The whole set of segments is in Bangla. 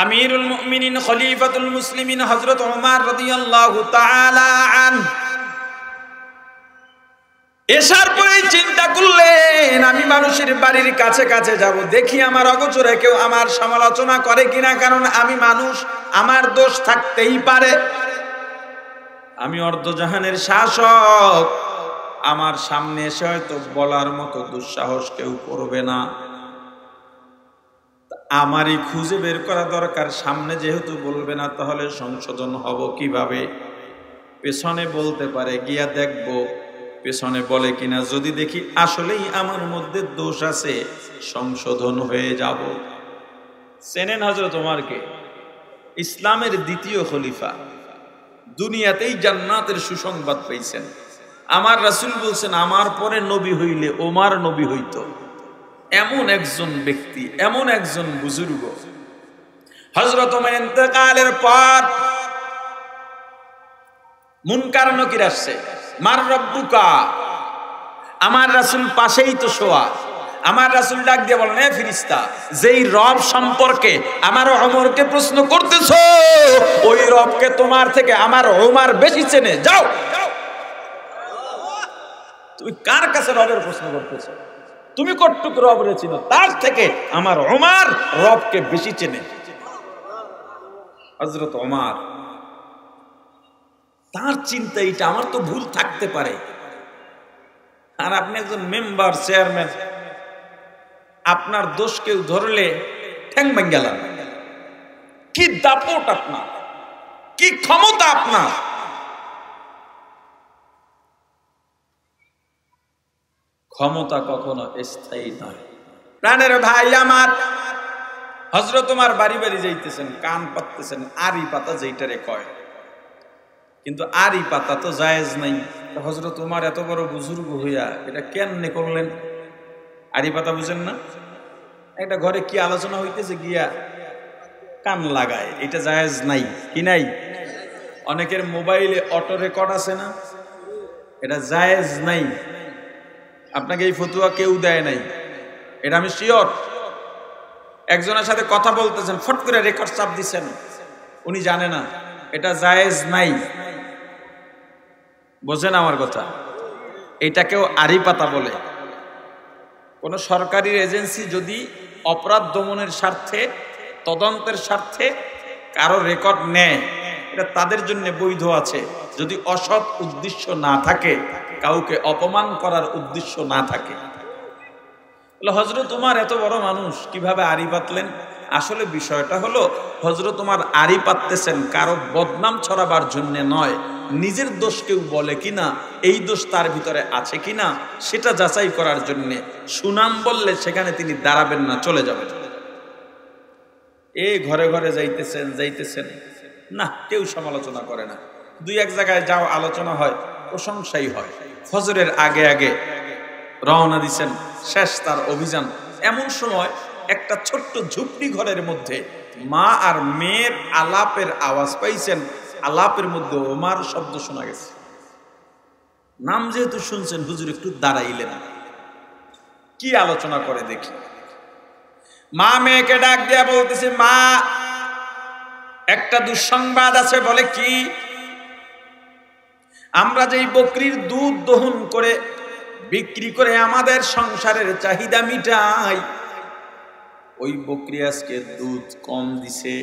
আমিরুল মুমিনিন খলিফাতুল মুসলিমিন হযরত ওমর রাদিয়াল্লাহু তাআলা আনহু এশার পরেই চিন্তা করলেন, আমি মানুষের বাড়ির কাছে কাছে যাব, দেখি আমার অগোচরে কেউ আমার সমালোচনা করে কিনা, কারণ আমি মানুষ, আমার দোষ থাকতেই পারে। আমি অর্ধজাহানের শাসক, আমার সামনে এসে হয়তো বলার মতো দুঃসাহস কেউ করবে না, আমারই খুঁজে বের করা দরকার। সামনে যেহেতু বলবে না, তাহলে সংশোধন হব কিভাবে? পেছনে বলতে পারে, গিয়া দেখব পেছনে বলে কিনা। যদি দেখি আসলেই আমার মধ্যে দোষ আছে, সংশোধন হয়ে যাব। চেনেন হযরত ওমরকে? ইসলামের দ্বিতীয় খলিফা, দুনিয়াতেই জান্নাতের সুসংবাদ পেয়েছেন। আমার রাসূল বলছেন, আমার পরে নবী হইলে ওমর নবী হইত। এমন একজন ব্যক্তি, এমন একজন বুজুর্গ। হযরত ওমর ইন্তেকালের পর মুনকার নকির আসছে, মার রব্বুকা, আমার রাসূল পাশেই তো শোয়া। আমার রাসূল ডাক দিয়ে বলেন, এ ফেরেশতা, যেই রব সম্পর্কে আমার ওমরকে প্রশ্ন করতেছো, ওই রবকে তোমার থেকে আমার ওমর বেশি চেনে। যাও, তুমি কার কাছে রবের প্রশ্ন করতেছো? তুমি কতটুক রবরে চিনো? তার থেকে আমার ওমর রবকে বেশি চেনে। হযরত ওমর, তার চিন্তা এটা, আমার তো ভুল থাকতে পারে। আর আপনি একজন মেম্বার, চেয়ারম্যান, আপনার দোষ কেউ ধরলে ঠ্যাং ভেঙে গেলাম। কি দাপট আপনার, কি ক্ষমতা আপনার! ক্ষমতা কখনো স্থায়ী নয়। প্রাণের ভাই আমার, হযরত ওমর বাড়ি বাড়ি যাইতেছেন, কান পাততেছেন, আরি পাতা যেইটারে কয়, কিন্তু আরি পাতা তো জায়েজ নাই। হযরত ওমর এত বড় বুজুর্গ হইয়া এটা কেমনে করলেন? আরি পাতা বুঝেন না? একটা ঘরে কি আলোচনা হইতেছে, গিয়া কান লাগায়, এটা জায়েজ নাই। কি নাই? অনেকের মোবাইলে অটো রেকর্ড আছে না, এটা জায়েজ নাই। আপনাকে এই ফতুয়া কেউ দেয় নাই, এটা আমি শিওর। একজনের সাথে কথা বলতেছেন, ফট করে রেকর্ড চাপ দিচ্ছেন, উনি জানে না, এটা জায়েজ নাই। বোঝেন আমার কথা? এটাকেও আরি পাতা বলে। কোন সরকারি এজেন্সি যদি অপরাধ দমনের স্বার্থে, তদন্তের স্বার্থে কারো রেকর্ড নেয়, এটা তাদের জন্য বৈধ আছে, যদি অসৎ উদ্দেশ্য না থাকে, কাউকে অপমান করার উদ্দেশ্য না থাকে। হযরত ওমর এত বড় মানুষ, কিভাবে আরি পাতলেন? আসলে বিষয়টা হলো, হযরত ওমর আরি পাততেছেন কারো বদনাম ছড়াবার জন্য নয়, নিজের দোষ কেউ বলে কিনা, এই দোষ তার ভিতরে আছে কিনা সেটা যাচাই করার জন্য। সুনাম বললে সেখানে তিনি দাঁড়াবেন না, চলে যাবেন। এই ঘরে ঘরে যাইতেছেন যাইতেছেন, না কেউ সমালোচনা করে না। দুই এক জায়গায় যাও, আলোচনা হয়, প্রশংসাই হয়। ফজরের আগে আগে রওনা দিছেন, শেষ তার অভিযান। এমন সময় একটা ছোট্ট ঝুপড়ি ঘরের মধ্যে মা আর মেয়ের আলাপের আওয়াজ পাইছেন। আলাপের মধ্যে ওমর শব্দ শোনা গেছে। নাম যেহেতু শুনছেন, হুজুর একটু দাঁড়াইলেন, কি আলোচনা করে দেখি। মা মেয়েকে ডাক দিয়া বলতেছে, মা একটা দুঃসংবাদ আছে। বলে কি? আমরা যেই বকরির দুধ দহন করে বিক্রি করে আমাদের সংসারের চাহিদা মিটাই, ওই বকরি আজকে দুধ কম দিছে।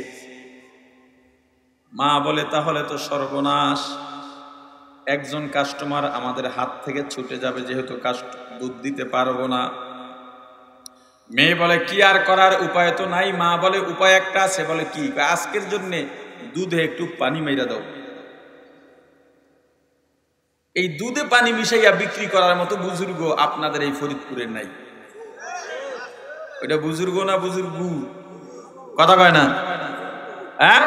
মা বলে, তাহলে তো সর্বনাশ, একজন কাস্টমার আমাদের হাত থেকে ছুটে যাবে, যেহেতু দুধ দিতে পারবো না। মেয়ে বলে, কি আর করার, উপায় তো নাই। মা বলে, উপায় একটা আছে। বলে কি? আজকের জন্য দুধে একটু পানি মেরা দাও। এই দুধে পানি মিশাইয়া বিক্রি করার মতো বুজুর্গ আপনাদের এই ফরিদপুরের নাই। ওইটা বুজুর্গ না, বুজুর্গ কথা কয় না, হ্যাঁ?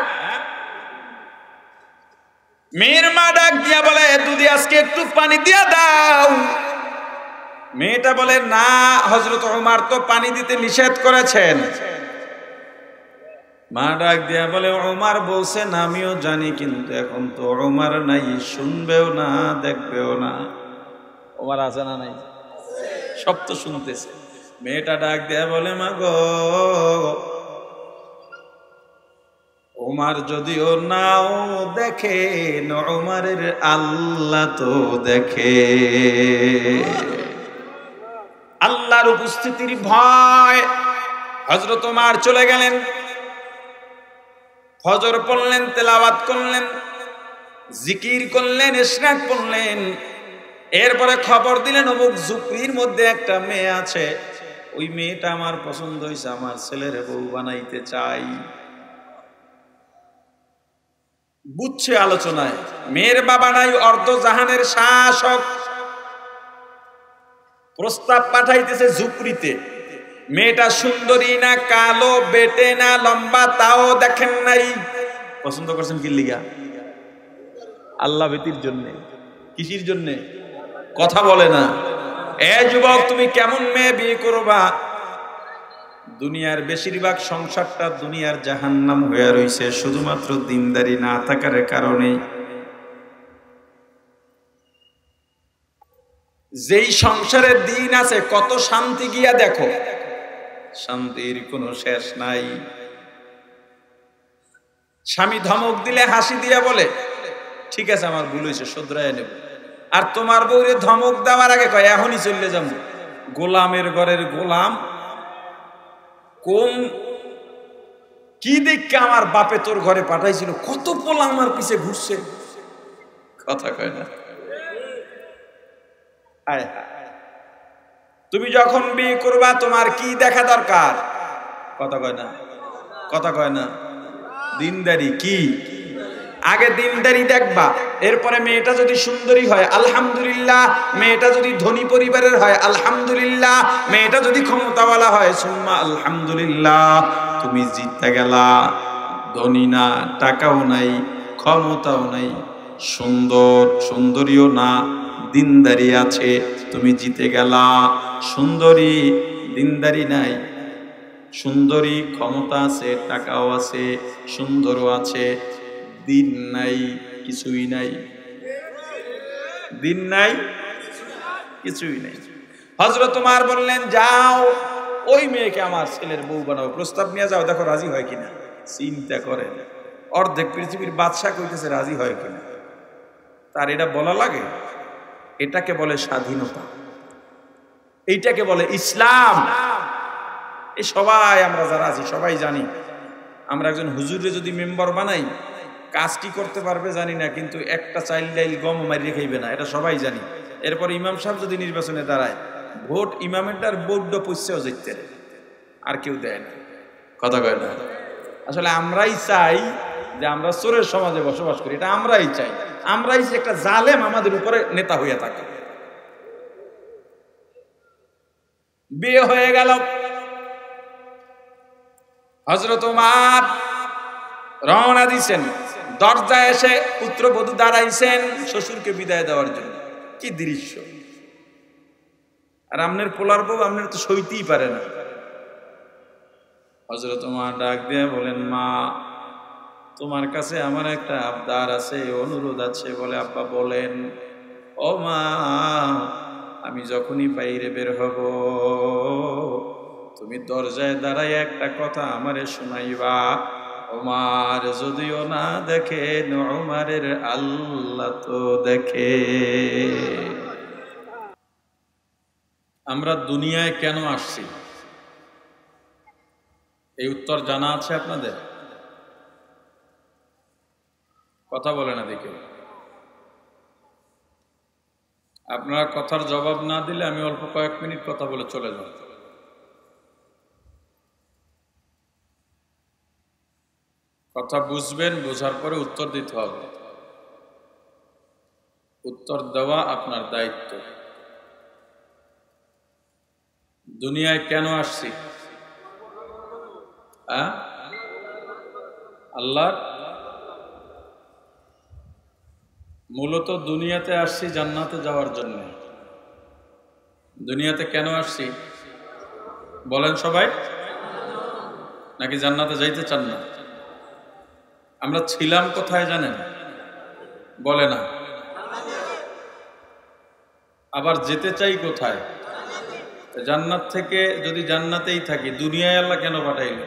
মেয়ের মা ডাক দিয়া বলে, দুধে আজকে একটু পানি দিয়া দাও। মেয়েটা বলে, না, হযরত ওমর তো পানি দিতে নিষেধ করেছেন। মা ডাক দিয়া বলে, ওমর বলছেন আমিও জানি, কিন্তু এখন তো ওমর নাই, শুনবেও না, দেখবেও না। ওমর আছে না নাই? সব তো শুনতেছে। মেয়েটা ডাক দিয়া বলে, মা গো, উমার যদিও নাও দেখে উমারের আল্লাহ তো দেখে। আল্লাহর উপস্থিতির ভয় হযরত উমার চলে গেলেন, ফজর পড়লেন, তেলাওয়াত করলেন, জিকির করলেন, ইশরাক করলেন। এরপরে খবর দিলেন অমুক ঝুপড়ির মধ্যে একটা মেয়ে আছে, ওই মেয়েটা আমার পছন্দ হয়েছে, আমার ছেলের বউ বানাইতে চাই। বুঝছে আলোচনায়, মেয়ের বাবা নাই, অর্ধ জাহানের শাসক, প্রস্তাব পাঠাইতেছে ঝুপড়িতে। মেয়েটা সুন্দরী না, কালো, বেটে না, লম্বা, তাও দেখেন নাই। পছন্দ করছেন কি লিগা? আল্লাহ ভীতির জন্যে। কিসির জন্যে? কথা বলে না। এ যুবক, তুমি কেমন মেয়ে বিয়ে করবা? দুনিয়ার বেশিরভাগ সংসারটা দুনিয়ার জাহান্নাম হয়ে রইছে শুধুমাত্র দিনদারি না থাকার কারণে। যেই সংসারে দিন আছে, কত শান্তি গিয়া দেখো, শান্তির কোনো শেষ নাই। স্বামী ধমক দিলে হাসি দিয়া বলে, ঠিক আছে আমার ভুল হয়েছে, শুধরায় নেব। আর তোমার বউরে ধমক দেওয়ার আগে কয়, এখনই চলে যাবো। গোলামের ঘরের গোলাম, কোন কি দেখে আমার বাপে তোর ঘরে পাঠাইছিল, কত পোলা আমার পিছে ঘুরছে। কথা কয় না। তুমি যখন বিয়ে করবা তোমার কি দেখা দরকার? কথা কয় না, কথা কয় না। দিনদারি কি? আগে দিনদারি দেখবা, এরপরে মেয়েটা যদি সুন্দরী হয় আলহামদুলিল্লাহ, মেয়েটা যদি ধনী পরিবারের হয় আলহামদুলিল্লাহ, মেয়েটা যদি ক্ষমতাওয়ালা হয় সুম্মা আলহামদুলিল্লাহ। তুমি জিততে গেলা, ধনী না, টাকাও নাই, ক্ষমতাও নাই, সুন্দরীও না, দিনদারি আছে, তুমি জিতে গেলা। সুন্দরী, দিনদারি নাই, সুন্দরী, ক্ষমতা আছে, টাকাও আছে, সুন্দরও আছে, দিন নাই, কিছুই নাই। দিন নাই, কিছুই নাই। হযরত ওমর বললেন, যাও ওই মেয়েকে আমার ছেলের বউ বানাও, প্রস্তাব নিয়ে যাও, দেখো রাজি হয় কিনা। চিন্তা করেন, অর্ধেক পৃথিবীর বাদশা কইতেছে রাজি হয় কিনা। তার এটা বলা লাগে? এটাকে বলে স্বাধীনতা, এইটাকে বলে ইসলাম। এই সবাই আমরা যারা আছি সবাই জানি, আমরা একজন হুজুরে যদি মেম্বার বানাই, কাজ কি করতে পারবে জানি না, কিন্তু একটা চাইল্ড ডাইল গম মারিয়ে খাইবে না, এটা সবাই জানি। এরপর ইমাম সাহেব যদি নির্বাচনে দাঁড়ায়, ভোট ইমামেরটার বোর্ড পয়সাও জিততে, আর কেউ দেয় না। কথা কয় না। আসলে আমরাই চাই যে আমরা চোরের সমাজে বসবাস করি, এটা আমরাই চাই। আমরাই যে একটা জালেম আমাদের উপরে নেতা হইয়া থাকে। বিয়ে হয়ে গেল, হযরত ওমর রওনা দিছেন। দরজায় এসে পুত্রবধূ দাঁড়াইছেন শ্বশুরকে বিদায় দেওয়ার জন্য। কি দৃশ্য! আর আমনের পোলার বউ আমনের তো সইতেই পারে না। হযরত ওমর ডাক দিয়ে বলেন, মা তোমার কাছে আমার একটা আবদার আছে, অনুরোধ আছে। বলে, আব্বা বলেন। ও মা, আমি যখনই বাইরে বের হব তুমি দরজায় দাঁড়ায় একটা কথা আমারে শোনাইবা। ওমর যদিও না দেখে ওমরের আল্লাহ তো দেখে। আমরা দুনিয়ায় কেন আসছি এই উত্তর জানা আছে আপনাদের? কথা বলে না দেখে। আপনারা কথার জবাব না দিলে আমি অল্প কয়েক মিনিট কথা বলে চলে যাব। কথা বুঝবেন, বোঝার পরে উত্তর দিতে হবে। উত্তর দেওয়া আপনার দায়িত্ব। দুনিয়ায় কেন আসছি? আল্লাহ মূলত দুনিয়াতে আসছি জান্নাতে যাওয়ার জন্য। দুনিয়াতে কেন আসছি বলেন সবাই? নাকি জান্নাতে যাইতে চান না? আমরা ছিলাম কোথায় জানেন? বলে না। আবার যেতে চাই কোথায়? জান্নাত থেকে যদি জান্নাতেই থাকি, দুনিয়ায় আল্লাহ কেন পাঠাইল?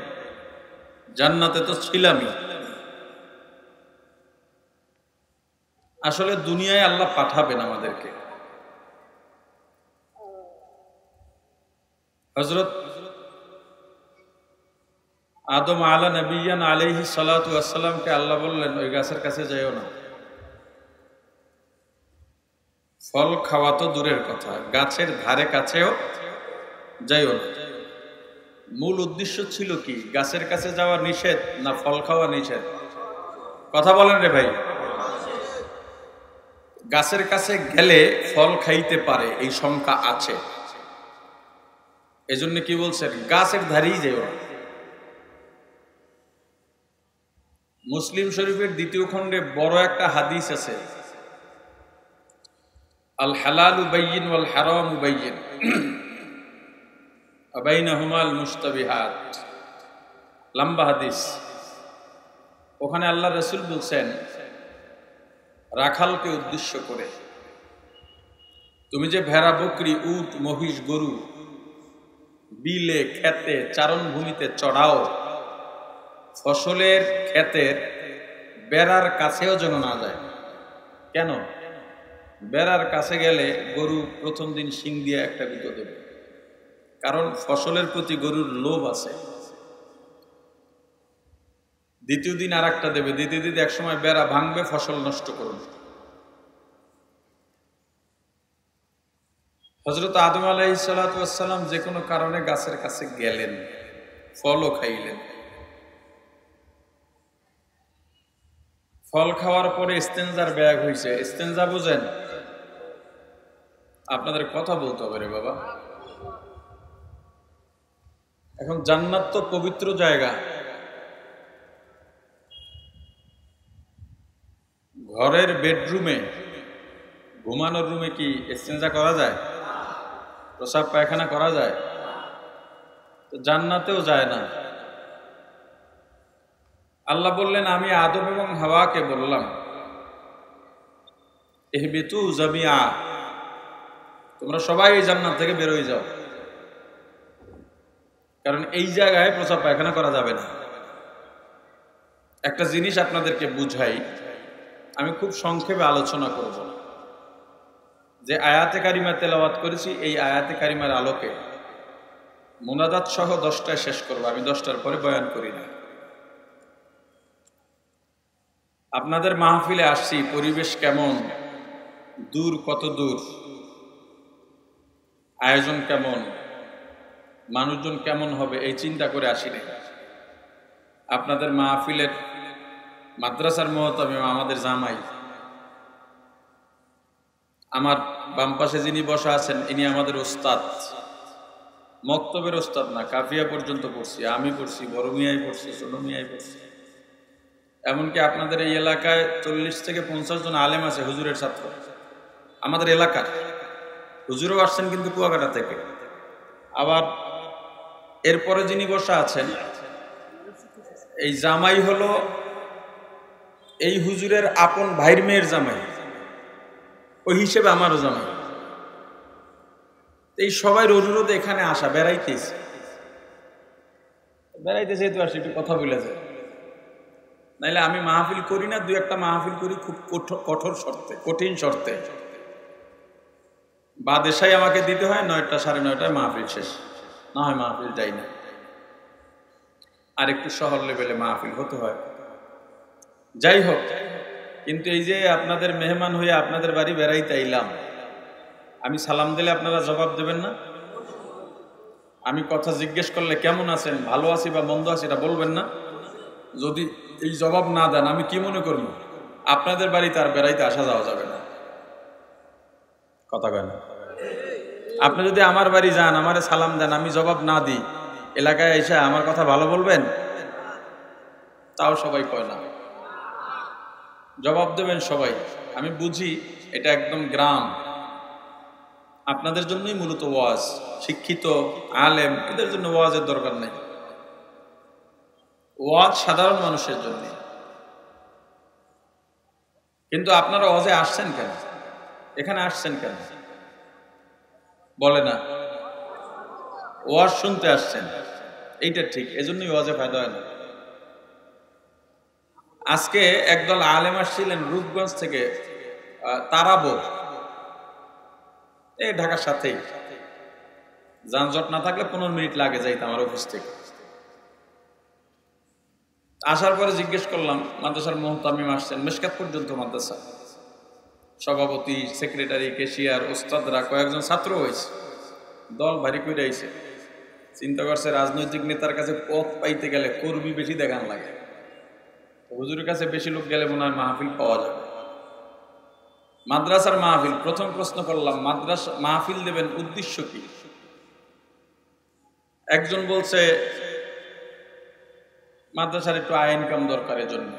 জান্নাতে তো ছিলামই। আসলে দুনিয়ায় আল্লাহ পাঠাবেন আমাদেরকে। হযরত আদম আলা নবিয়ান আলাইহিস সালাতু ওয়াস সালামকে আল্লাহ বললেন ওই গাছের কাছে যাইও না। ফল খাওয়া তো দূরের কথা, গাছের ধারে কাছেও যাইও না। মূল উদ্দেশ্য ছিল কি? গাছের কাছে যাওয়া নিষেধ না ফল খাওয়া নিষেধ? কথা বলেন রে ভাই। গাছের কাছে গেলে ফল খাইতে পারে এই সংখ্যা আছে, এজন্য কি বলছেন? গাছের ধারেই যাইও না। মুসলিম শরীফের 2য় খণ্ডে বড় একটা হাদিস আছে, আল হালালু বাইয়িন ওয়াল হারামু বাইয়িন ওয়া বাইনাহুমাল মুশতাবিহাত। লম্বা হাদিস। ওখানে আল্লাহ রাসূল বলছেন রাখালকে উদ্দেশ্য করে, তুমি যে ভেড়া, বকরি, উট, মহিষ, গরু বিলে, খেতে, চারণভূমিতে চড়াও, ফসলের ক্ষেতের বেড়ার কাছেও যেন না যায়। কেন? বেড়ার কাছে গেলে গরু প্রথম দিন শিং দিয়ে একটা গুঁতো দেবে, কারণ ফসলের প্রতি গরুর লোভ আছে। দ্বিতীয় দিন আর একটা দেবে, দ্বিতীয় দিন একসময় বেড়া ভাঙবে, ফসল নষ্ট করবে। হযরত আদম আলাইহিস সালাতু ওয়াস সালাম যে কোনো কারণে গাছের কাছে গেলেন, ফলও খাইলেন। ফল খাওয়ার পরে ইস্তেনজার ব্যাগ হয়েছে। ইস্তেনজা বুঝেন? আপনাদের কথা বলতে হবে রে বাবা। এখন জান্নাত তো পবিত্র জায়গা, ঘরের বেডরুমে, ঘুমানোর রুমে কি ইস্তেনজা করা যায়? প্রসাব পায়খানা করা যায়? তো জান্নাতেও যায় না। আল্লাহ বললেন আমি আদম এবং হাওয়াকে বললাম ইহবিতু জামিআ, তোমরা সবাই এই জান্নাত থেকে বের হয়ে যাও, কারণ এই জায়গায় প্রসাব পায়খানা করা যাবে না। একটা জিনিস আপনাদেরকে বুঝাই, আমি খুব সংক্ষেপে আলোচনা করব। যে আয়াতে কারিমা তেলাওয়াত করেছি, এই আয়াতে কারিমার আলোকে মুনাজাত সহ 10টায় শেষ করব, আমি 10টার পরে বয়ান করি না। আপনাদের মাহফিলে আসছি, পরিবেশ কেমন, দূর কত দূর, আয়োজন কেমন, মানুষজন কেমন হবে এই চিন্তা করে আসিনি। আপনাদের মাহফিলের মাদ্রাসার মুহতামিম আমাদের জামাই, আমার বাম পাশে যিনি বসা আছেন ইনি আমাদের ওস্তাদ, মক্তবের ওস্তাদ না, কাফিয়া পর্যন্ত পড়ছি, আমি পড়ছি, বড় মিয়াই পড়ছি, ছোট মিয়াই পড়ছি। এমনকি আপনাদের এই এলাকায় 40 থেকে 50 জন আলেম আছে হুজুরের ছাত্র, আমাদের এলাকার হুজুরও আসছেন কিন্তু কুয়াকাটা থেকে। আবার এরপরে যিনি বসা আছেন এই জামাই হলো এই হুজুরের আপন ভাইয়ের মেয়ের জামাই, ওই হিসেবে আমারও জামাই। এই সবাই অনুরোধে এখানে আসা, বেড়াইতেছে যেহেতু আসে একটু কথা বলে যায়, নাইলে আমি মাহফিল করি না, 2-1টা মাহফিল করি খুব কঠোর শর্তে, কঠিন শর্তে। বাদেশাই আমাকে দিতে হয়, 9টা 9:30টায় মাহফিল শেষ, না হয় মাহফিল যাই না। আর একটু শহর লেভেলে মাহফিল হতে হয়। যাই হোক, কিন্তু এই যে আপনাদের মেহমান হয়ে আপনাদের বাড়ি বেড়াইতে আইলাম, আমি সালাম দিলে আপনারা জবাব দেবেন না? আমি কথা জিজ্ঞেস করলে কেমন আছেন, ভালো আছি বা মন্দ আছি এটা বলবেন না? যদি এই জবাব না দেন আমি কি মনে করব? আপনাদের বাড়িতে আর বেড়াইতে আসা যাওয়া যাবে না। কথা কয় না? আপনি যদি আমার বাড়ি যান, আমারে সালাম দেন, আমি জবাব না দিই, এলাকায় এসে আমার কথা ভালো বলবেন? তাও সবাই কয় না, জবাব দেবেন সবাই। আমি বুঝি এটা একদম গ্রাম, আপনাদের জন্যই মূলত ওয়াজ, শিক্ষিত আলেম এদের জন্য ওয়াজের দরকার নেই, ওয়াজ সাধারণ মানুষের জন্য। কিন্তু আপনারা ওয়াজে আসছেন কেন? এখানে আসছেন কেন বলে না? ওয়াজ শুনতে আসছেন, এইটা ঠিক, এজন্যই ওয়াজে ফায়দা হয় না। আজকে একদল আলেম আসছিলেন রূপগঞ্জ থেকে তারাবো, এই ঢাকার সাথেই, যানজট না থাকলে 15 মিনিট লাগে যাইতে আমার অফিস থেকে। আসার পরে জিজ্ঞেস করলাম, মাদ্রাসার মুহতামিম আসছেন, মিশকাত পর্যন্ত মাদ্রাসা, সভাপতি, সেক্রেটারি, ক্যাশিয়ার, ওস্তাদরা, কয়েকজন ছাত্র হয়েছে, দল ভারী করে আইছে। চিন্তা করছে রাজনৈতিক নেতার কাছে পথ পাইতে গেলে কর্মী বেশি দেখান লাগে, হুজুরের কাছে বেশি লোক গেলে মনে হয় মাহফিল পাওয়া যাবে। মাদ্রাসার মাহফিল, প্রথম প্রশ্ন করলাম, মাদ্রাসা মাহফিল দেবেন উদ্দেশ্য কি? একজন বলছে মাদ্রাসার একটু আয় ইনকাম দরকারের জন্য।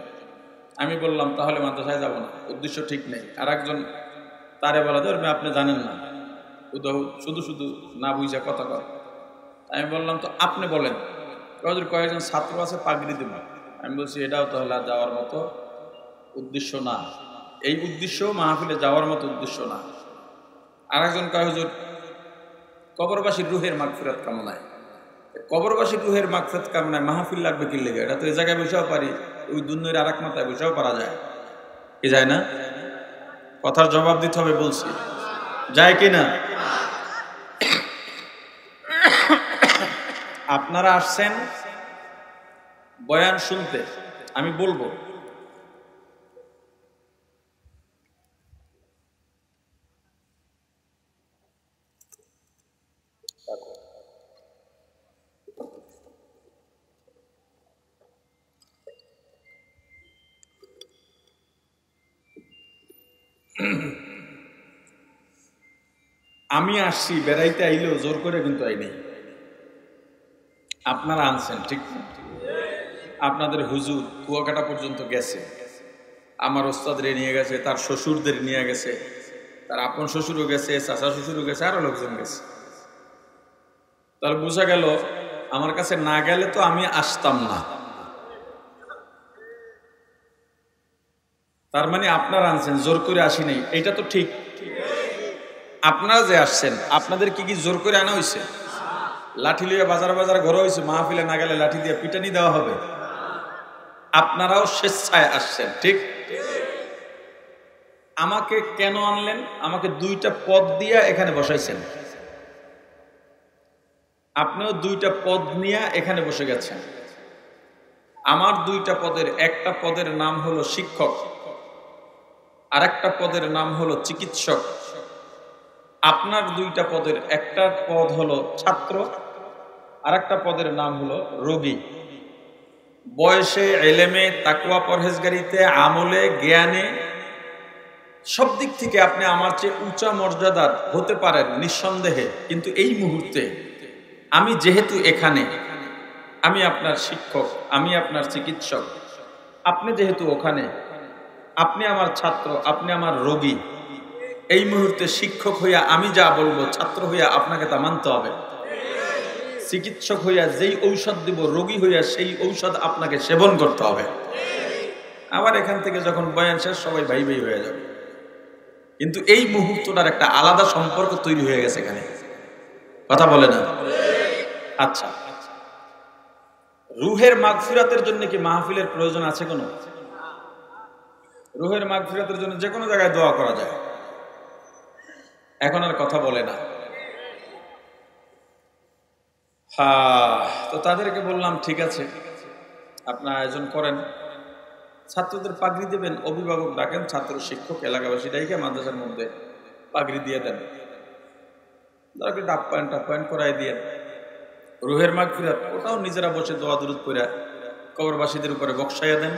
আমি বললাম তাহলে মাদ্রাসায় যাব না, উদ্দেশ্য ঠিক নেই। আর একজন তারে বলা ধরবে আপনি জানেন না, শুধু শুধু না বুঝা কথা কর। আমি বললাম তো আপনি বলেন, কয়েকজন ছাত্র আছে পাগড়ি দেব। আমি বলছি এটাও তাহলে যাওয়ার মতো উদ্দেশ্য না, এই উদ্দেশ্য মাহফিলে যাওয়ার মতো উদ্দেশ্য না। আর একজন কয় হুজুর কবরবাসীর রুহের মাগফিরাত কামনায়। কবরবাসীর রুহের মাগফিরাত কামনায় মাহফিল লাগবে কি লেগে? এটা তো এই জায়গায় বসেও পারি, ওই দুনিয়ার আর এক মাথায় বসেও পারা যায়, কি যায় না? কথার জবাব দিতে হবে, বলছি যায় কি না? আপনারা আসছেন বয়ান শুনতে, আমি বলবো আমি আসছি বেড়াইতে, আইলেও জোর করে কিন্তু আই নেই, আপনারা আনছেন, ঠিক না? আপনাদের হুজুর কুয়াকাটা পর্যন্ত গেছে, আমার ওস্তাদরে নিয়ে গেছে, তার শ্বশুরদের নিয়ে গেছে, তার আপন শ্বশুরও গেছে, চাচা শ্বশুরও গেছে, আরো লোকজন গেছে। তাহলে বোঝা গেল আমার কাছে না গেলে তো আমি আসতাম না। তার মানে আপনারা আনছেন, জোর করে আসি নাই, এটা তো ঠিক। আপনারা যে আসছেন, আপনাদের কি কি জোর করে আনা হয়েছে? লাঠি লিয়ে বাজার বাজার ঘরে হয়েছে, মাহফিলে না গেলে লাঠি দিয়ে পিটানি দেওয়া হবে? আপনারাও স্বেচ্ছায় আসছেন, ঠিক? আমাকে কেন আনলেন? আমাকে 2টা পদ দিয়ে এখানে বসাইছেন, আপনিও 2টা পদ নিয়ে এখানে বসে গেছেন। আমার 2টা পদের, একটা পদের নাম হলো শিক্ষক, আর একটা পদের নাম হলো চিকিৎসক। আপনার 2টা পদের একটা পদ হলো ছাত্র, আর একটা পদের নাম হলো রোগী। বয়সে, এলেমে, তাকওয়া পরহেজগারিতে, আমলে, জ্ঞানে, সব দিক থেকে আপনি আমার চেয়ে উঁচা মর্যাদার হতে পারেন নিঃসন্দেহে। কিন্তু এই মুহূর্তে আমি যেহেতু এখানে, আমি আপনার শিক্ষক, আমি আপনার চিকিৎসক, আপনি যেহেতু ওখানে, আপনি আমার ছাত্র, আপনি আমার রোগী। এই মুহূর্তে শিক্ষক হইয়া আমি যা বলবো, ছাত্র হইয়া আপনাকে তা মানতে হবে। চিকিৎসক হইয়া যেই ঔষধ দিব, রোগী হইয়া সেই ঔষধ আপনাকে সেবন করতে হবে। আবার এখান থেকে যখন বয়ান শেষ সবাই ভাই ভাই হয়ে যাবে, কিন্তু এই মুহূর্তটার একটা আলাদা সম্পর্ক তৈরি হয়ে গেছে এখানে, কথা বলে না? আচ্ছা, রুহের মাগফিরাতের জন্য কি মাহফিলের প্রয়োজন আছে কোনো? রুহের মাগফিরাতের জন্য যে কোনো জায়গায় দোয়া করা যায়, এখন আর কথা বলে না। তো তাদেরকে বললাম ঠিক আছে, আপনার আয়োজন করেন, ছাত্রদের পাগড়ি দেবেন, অভিভাবক ডাকেন, ছাত্র, শিক্ষক, এলাকাবাসী ডাইকে মাদ্রাসার মধ্যে পাগড়ি দিয়ে দেন, তাদেরকে ডাপ পয়েন্ট করাই দিয়ে রুহের মাগফিরাত, ওটাও নিজেরা বসে দোয়া দুরুদ করে কবরবাসীদের উপরে বক্সাইয়া দেন।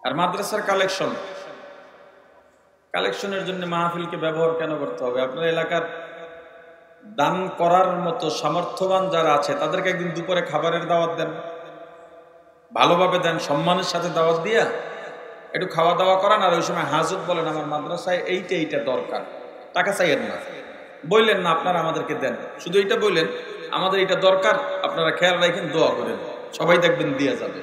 আর মাদ্রাসার কালেকশনের জন্য মাহফিলকে ব্যবহার কেন করতে হবে? আপনার এলাকার দান করার মতো সামর্থ্যবান যারা আছে তাদেরকে একদিন দুপুরে খাবারের দাওয়াত দেন, ভালোভাবে দেন, সম্মানের সাথে দাওয়াত দিয়া একটু খাওয়া দাওয়া করান। আর ওই সময় হাজত বলেন আমার মাদ্রাসায় এইটা দরকার, টাকা চাইয়েন না, বললেন না আপনারা আমাদেরকে দেন, শুধু এইটা বললেন আমাদের এটা দরকার, আপনারা খেয়াল রাখেন, দোয়া করেন, সবাই দেখবেন দিয়া যাবে।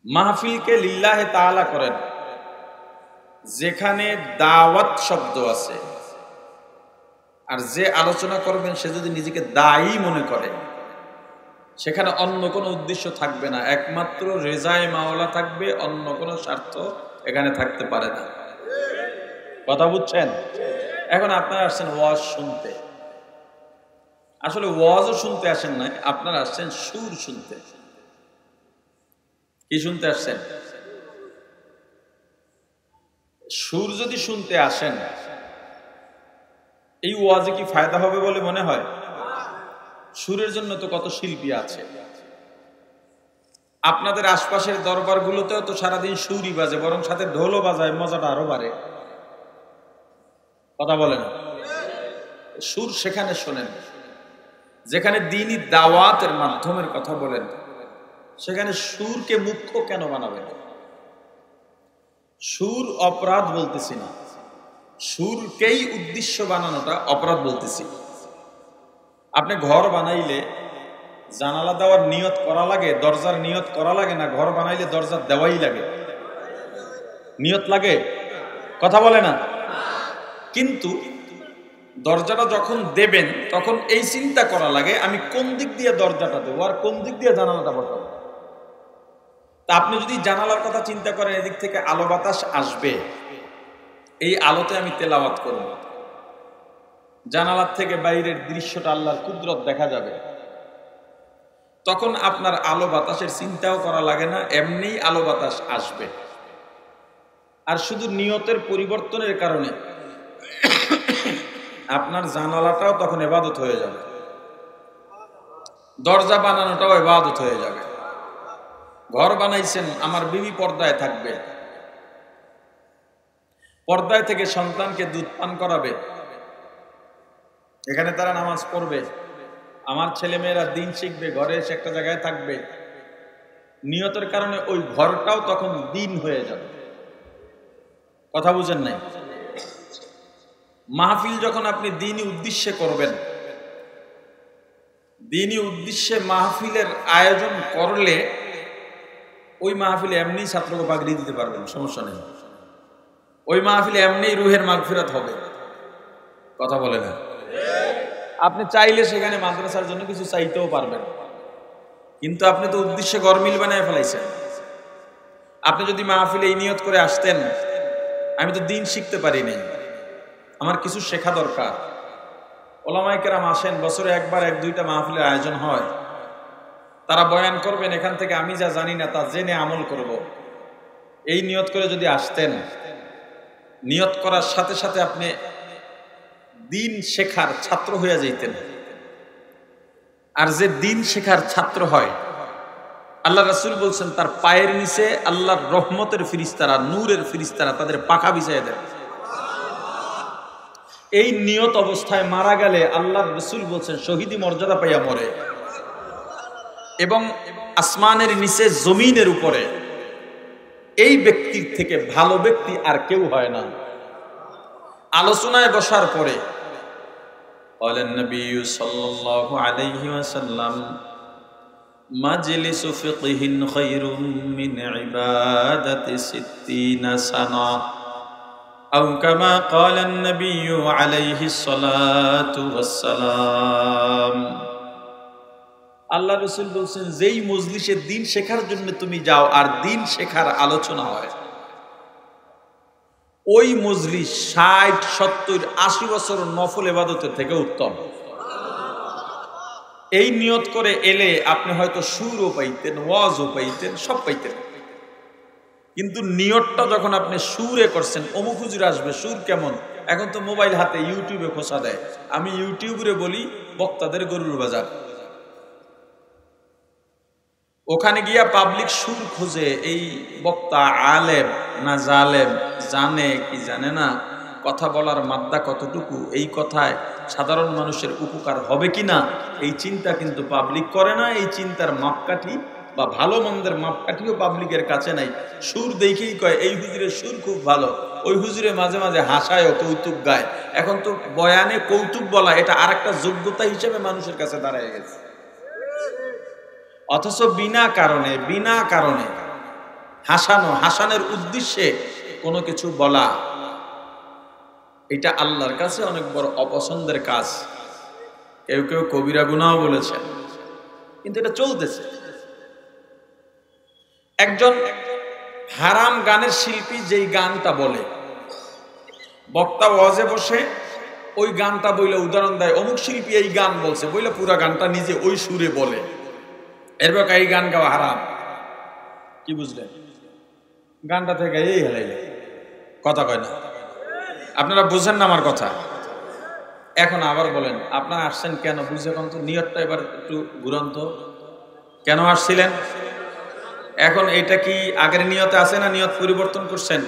মাহফিলকে লিল্লাহে তাআলা করেন, যেখানে দাওয়াত শব্দ আছে, আর যে আলোচনা করবেন সে যদি নিজেকে দায়ী মনে করে, সেখানে অন্য কোনো উদ্দেশ্য থাকবে না, একমাত্র রেজায়ে মাওলা থাকবে, অন্য কোনো স্বার্থ এখানে থাকতে পারে না। কথা বুঝছেন? এখন আপনারা আসছেন ওয়াজ শুনতে, আসলে ওয়াজও শুনতে আসেন না, আপনারা আসছেন সুর শুনতে। কি শুনতে আসছেন? সুর যদি শুনতে আসেন, এই ওয়াজে কি ফায়দা হবে বলে মনে হয়? সুরের জন্য তো কত শিল্পী আছে, আপনাদের আশপাশের দরবারগুলোতেও তো সারাদিন সুরই বাজে, বরং সাথে ঢোলও বাজায়, মজাটা আরো বাড়ে। কথা বলে না? সুর সেখানে শোনেন, যেখানে দ্বীনি দাওয়াতের মাধ্যমের কথা বলেন, সেখানে সুরকে মুখ্য কেন বানাবেন? সুর অপরাধ বলতেছি না, সুরকেই উদ্দেশ্য বানানোটা অপরাধ বলতেছি। আপনি ঘর বানাইলে জানালা দেওয়ার নিয়ত করা লাগে, দরজার নিয়ত করা লাগে না? ঘর বানাইলে দরজা দেওয়াই লাগে, নিয়ত লাগে? কথা বলে না? কিন্তু দরজাটা যখন দেবেন তখন এই চিন্তা করা লাগে আমি কোন দিক দিয়ে দরজাটা দেবো আর কোন দিক দিয়ে জানালাটা বসাবো। তা আপনি যদি জানালার কথা চিন্তা করেন, এদিক থেকে আলো বাতাস আসবে, এই আলোতে আমি তেলাওয়াত করব, জানালার থেকে বাইরের দৃশ্যটা আল্লাহর কুদরত দেখা যাবে, তখন আপনার আলো বাতাসের চিন্তাও করা লাগে না, এমনিই আলো বাতাস আসবে। আর শুধু নিয়তের পরিবর্তনের কারণে আপনার জানালাটাও তখন ইবাদত হয়ে যাবে, দরজা বানানোটাও ইবাদত হয়ে যাবে। ঘর বানাইছেন আমার বিবি পর্দায় থাকবে, পর্দায় থেকে সন্তানকে দুধ পান করাবে, এখানে তারা নামাজ পড়বে, আমার ছেলে মেয়েরা দিন শিখবে, ঘরে এসে একটা জায়গায় থাকবে, নিয়তের কারণে ওই ঘরটাও তখন দিন হয়ে যাবে। কথা বুঝেন নাই? মাহফিল যখন আপনি দ্বীনি উদ্দেশ্যে করবেন, দ্বীনি উদ্দেশ্যে মাহফিলের আয়োজন করলে ওই মাহফিলে এমনি ছাত্রকে পাগড়ি দিতে পারবেন, সমস্যা নেই। ওই মাহফিলে এমনি রুহের মাগফিরাত হবে। কথা বলে না? আপনি চাইলে সেখানে মাদ্রাসার জন্য কিছু চাইতেও পারবেন, কিন্তু আপনি তো উদ্দেশ্যে গরমিল বানায় ফেলাইছেন। আপনি যদি মাহফিলে এই নিয়ত করে আসতেন আমি তো দিন শিখতে পারি নাই, আমার কিছু শেখা দরকার। ওলামায়ে কেরাম আসেন, বছরে একবার এক দুইটা মাহফিলের আয়োজন হয়, তারা বয়ান করবেন, এখান থেকে আমি যা জানি না তা জেনে আমল করব, এই নিয়ত করে যদি আসতেন, নিয়ত করার সাথে সাথে আপনি দিন শেখার ছাত্র হয়ে যাইতেন। আর যে দিন শেখার ছাত্র হয়, আল্লাহ রাসূল বলছেন তার পায়ের নিচে আল্লাহর রহমতের ফিরিস্তারা, নূরের ফিরিস্তারা তাদের পাখা বিছায় দেয়। এই নিয়ত অবস্থায় মারা গেলে আল্লাহর রাসূল বলছেন শহীদি মর্যাদা পাইয়া মরে, এবং আসমানের নিচে জমিনের উপরে এই ব্যক্তির থেকে ভালো ব্যক্তি আর কেউ হয় না। আলোচনায় বসার পরে قال النبي صلى الله عليه وسلم مجلس فقه خير من عبادة 60 سنة أو كما قال النبي عليه الصلاة والسلام। আল্লাহ রাসূল বলেন যেই মজলিসে দ্বীন শেখার জন্য তুমি যাও আর দ্বীন শেখার আলোচনা হয়, ওই মজলিস 60, 70, 80 বছর নফল ইবাদতের থেকে উত্তম। এই নিয়ত করে এলে আপনি হয়তো সুরও পাইতেন, ওয়াজও পাইতেন, সব পাইতেন, কিন্তু নিয়তটা যখন আপনি সুরে করছেন, অমুক হুজুর আসবে, সুর কেমন, এখন তো মোবাইল হাতে ইউটিউবে খোঁচা দেয়। আমি ইউটিউবে বলি বক্তাদের গরুর বাজার, ওখানে গিয়া পাবলিক সুর খোঁজে, এই বক্তা আলেম না জালেম, জানে কি জানে না, কথা বলার মাদ্দা কতটুকু, এই কথায় সাধারণ মানুষের উপকার হবে কিনা, এই চিন্তা কিন্তু পাবলিক করে না। এই চিন্তার মাপকাঠি বা ভালো মন্দের মাপকাঠিও পাবলিকের কাছে নাই। সুর দেখেই কয় এই হুজুরের সুর খুব ভালো, ওই হুজুরে মাঝে মাঝে হাসায় ও কৌতুক গায়। এখন তো বয়ানে কৌতুক বলা এটা আর একটা যোগ্যতা হিসেবে মানুষের কাছে দাঁড়ায় গেছে। অথচ বিনা কারণে হাসানো, হাসানের উদ্দেশ্যে কোনো কিছু বলা, এটা আল্লাহর কাছে অনেক বড় অপছন্দের কাজ। কেউ কেউ কবিরা গুনাহ বলেছেন, কিন্তু এটা চলতেছে। একজন হারাম গানের শিল্পী যেই গানটা বলে, বক্তা ওয়াজে বসে ওই গানটা বইলে উদাহরণ দেয়, অমুক শিল্পী এই গান বলছে, বইলে পুরা গানটা নিজে ওই সুরে বলে, এরপর এই গান গাওয়া হারাম। কি বুঝলেন? গানটা থেকে এই হেলাইলে কথা কয় না। আপনারা বুঝেন না আমার কথা? এখন আবার বলেন, আপনারা আসছেন কেন? বুঝে এখন তো নিয়তটা এবার একটু ঘুরন্ত, কেন আসছিলেন? এখন এটা কি আগের নিয়তে আছে না নিয়ত পরিবর্তন করছেন?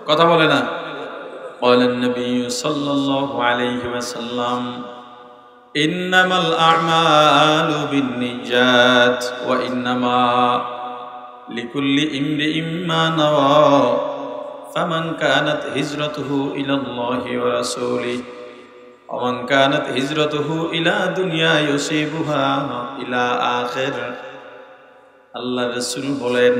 কথা বলে না। বলেন নবী সাল্লাল্লাহু আলাইহি ওয়াসাল্লাম, ইন্নামাল আ'মালু বিন্নিয়াত ওয়া ইন্নামা লিকুল্লি ইমরিইম মা নাওয়া ফামান কানাত হিজরাতুহু ইলাল্লাহি ওয়া রাসূলিহি ওয়া মান কানাত হিজরাতুহু ইলা দুনিয়া ইউসিবুহা ইলা আখির। আল্লাহ রাসূল বলেন,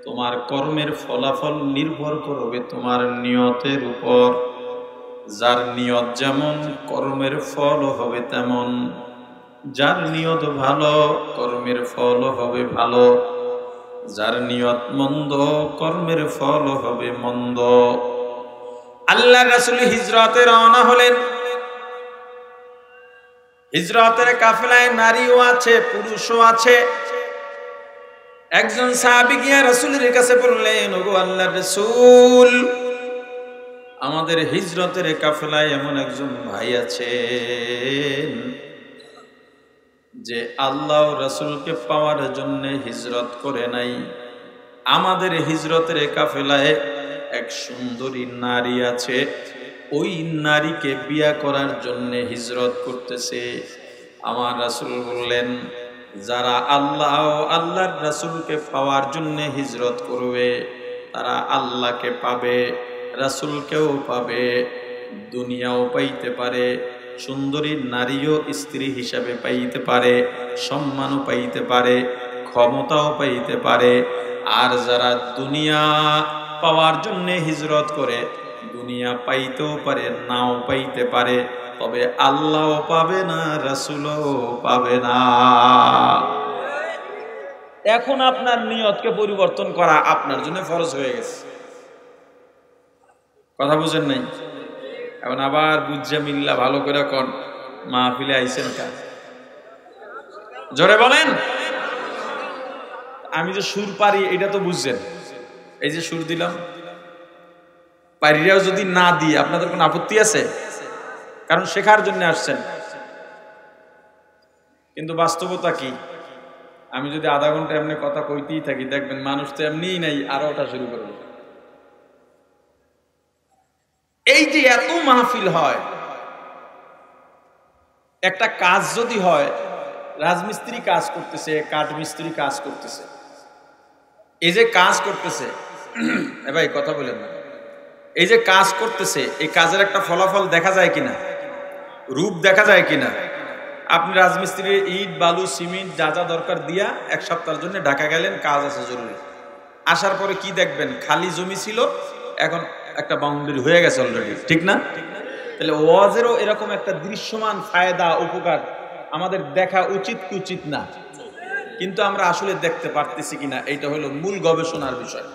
তোমার কর্মের ফলাফল নির্ভর করবে তোমার নিয়তের উপর। যার নিয়ত যেমন, কর্মের ফল হবে তেমন। যার নিয়ত ভালো, কর্মের ফল হবে ভালো। যার নিয়ত মন্দ, কর্মের ফল হবে মন্দ। আল্লাহ রাসূল হিজরতে রওনা হলেন। হিজরতের কাফেলায় নারীও আছে, পুরুষও আছে। একজন সাহাবী গিয়া রাসূলের কাছে বললেন, ওগো আল্লাহর রাসূল, আমাদের হিজরতের কাফেলায় এমন একজন ভাই আছেন যে আল্লাহ ও রাসূলকে পাওয়ার জন্য হিজরত করে নাই। আমাদের হিজরতের কাফেলায় এক সুন্দরী নারী আছে, ওই নারীকে বিয়ে করার জন্য হিজরত করতেছে। আমার রাসূল বললেন, যারা আল্লাহ ও আল্লাহর রাসূলকে পাওয়ার জন্য হিজরত করবে তারা আল্লাহকে পাবে, রাসূলকেও পাবে, দুনিয়াও পাইতে পারে, সুন্দরী নারীও স্ত্রী হিসাবে পাইতে পারে, সম্মানও পাইতে পারে, ক্ষমতাও পাইতে পারে। আর যারা দুনিয়া পাওয়ার জন্য হিজরত করে, দুনিয়া পাইতেও পারে, নাও পাইতে পারে, তবে আল্লাহও পাবে না, রাসূলও পাবে না। এখন আপনার নিয়তকে পরিবর্তন করা আপনার জন্য ফরজ হয়ে গেছে। কথা বুঝেন নাই? এখন আবার বুঝা মিল্লা ভালো করে কোন মাহফিলে আইছেন কা? জোরে বলেন। আমি যে সুর পারি এটা তো বুঝছেন। এই যে সুর দিলাম, পারিরাও যদি না দিই আপনাদের কোনো আপত্তি আছে? কারণ শেখার জন্য আসছেন। কিন্তু বাস্তবতা কি? আমি যদি আধা ঘন্টা এমনি কথা কইতেই থাকি, দেখবেন মানুষ তো এমনিই নাই, আরো ওটা শুরু করবে। এই যে এত মাহফিল হয়, একটা কাজ যদি হয়, রাজমিস্ত্রি কাজ করতেছে, কাঠমিস্ত্রি কাজ করতেছে, এই যে কাজ করতেছে, এ ভাই কথা বলেন না, এই যে কাজ করতেছে, এই কাজের একটা ফলাফল দেখা যায় কিনা, রূপ দেখা যায় কিনা? আপনি রাজমিস্ত্রির ইট বালু সিমেন্ট যা যা দরকার দিয়া এক সপ্তাহের জন্য ঢাকা গেলেন, কাজ আছে জরুরি, আসার পরে কি দেখবেন? খালি জমি ছিল, এখন একটা বাউন্ডারি হয়ে গেছে অলরেডি, ঠিক না? তাহলে ওয়াজেরও এরকম একটা দৃশ্যমান ফায়দা উপকার আমাদের দেখা উচিত কি উচিত না? কিন্তু আমরা আসলে দেখতে পারতেছি কিনা, এইটা হলো মূল গবেষণার বিষয়।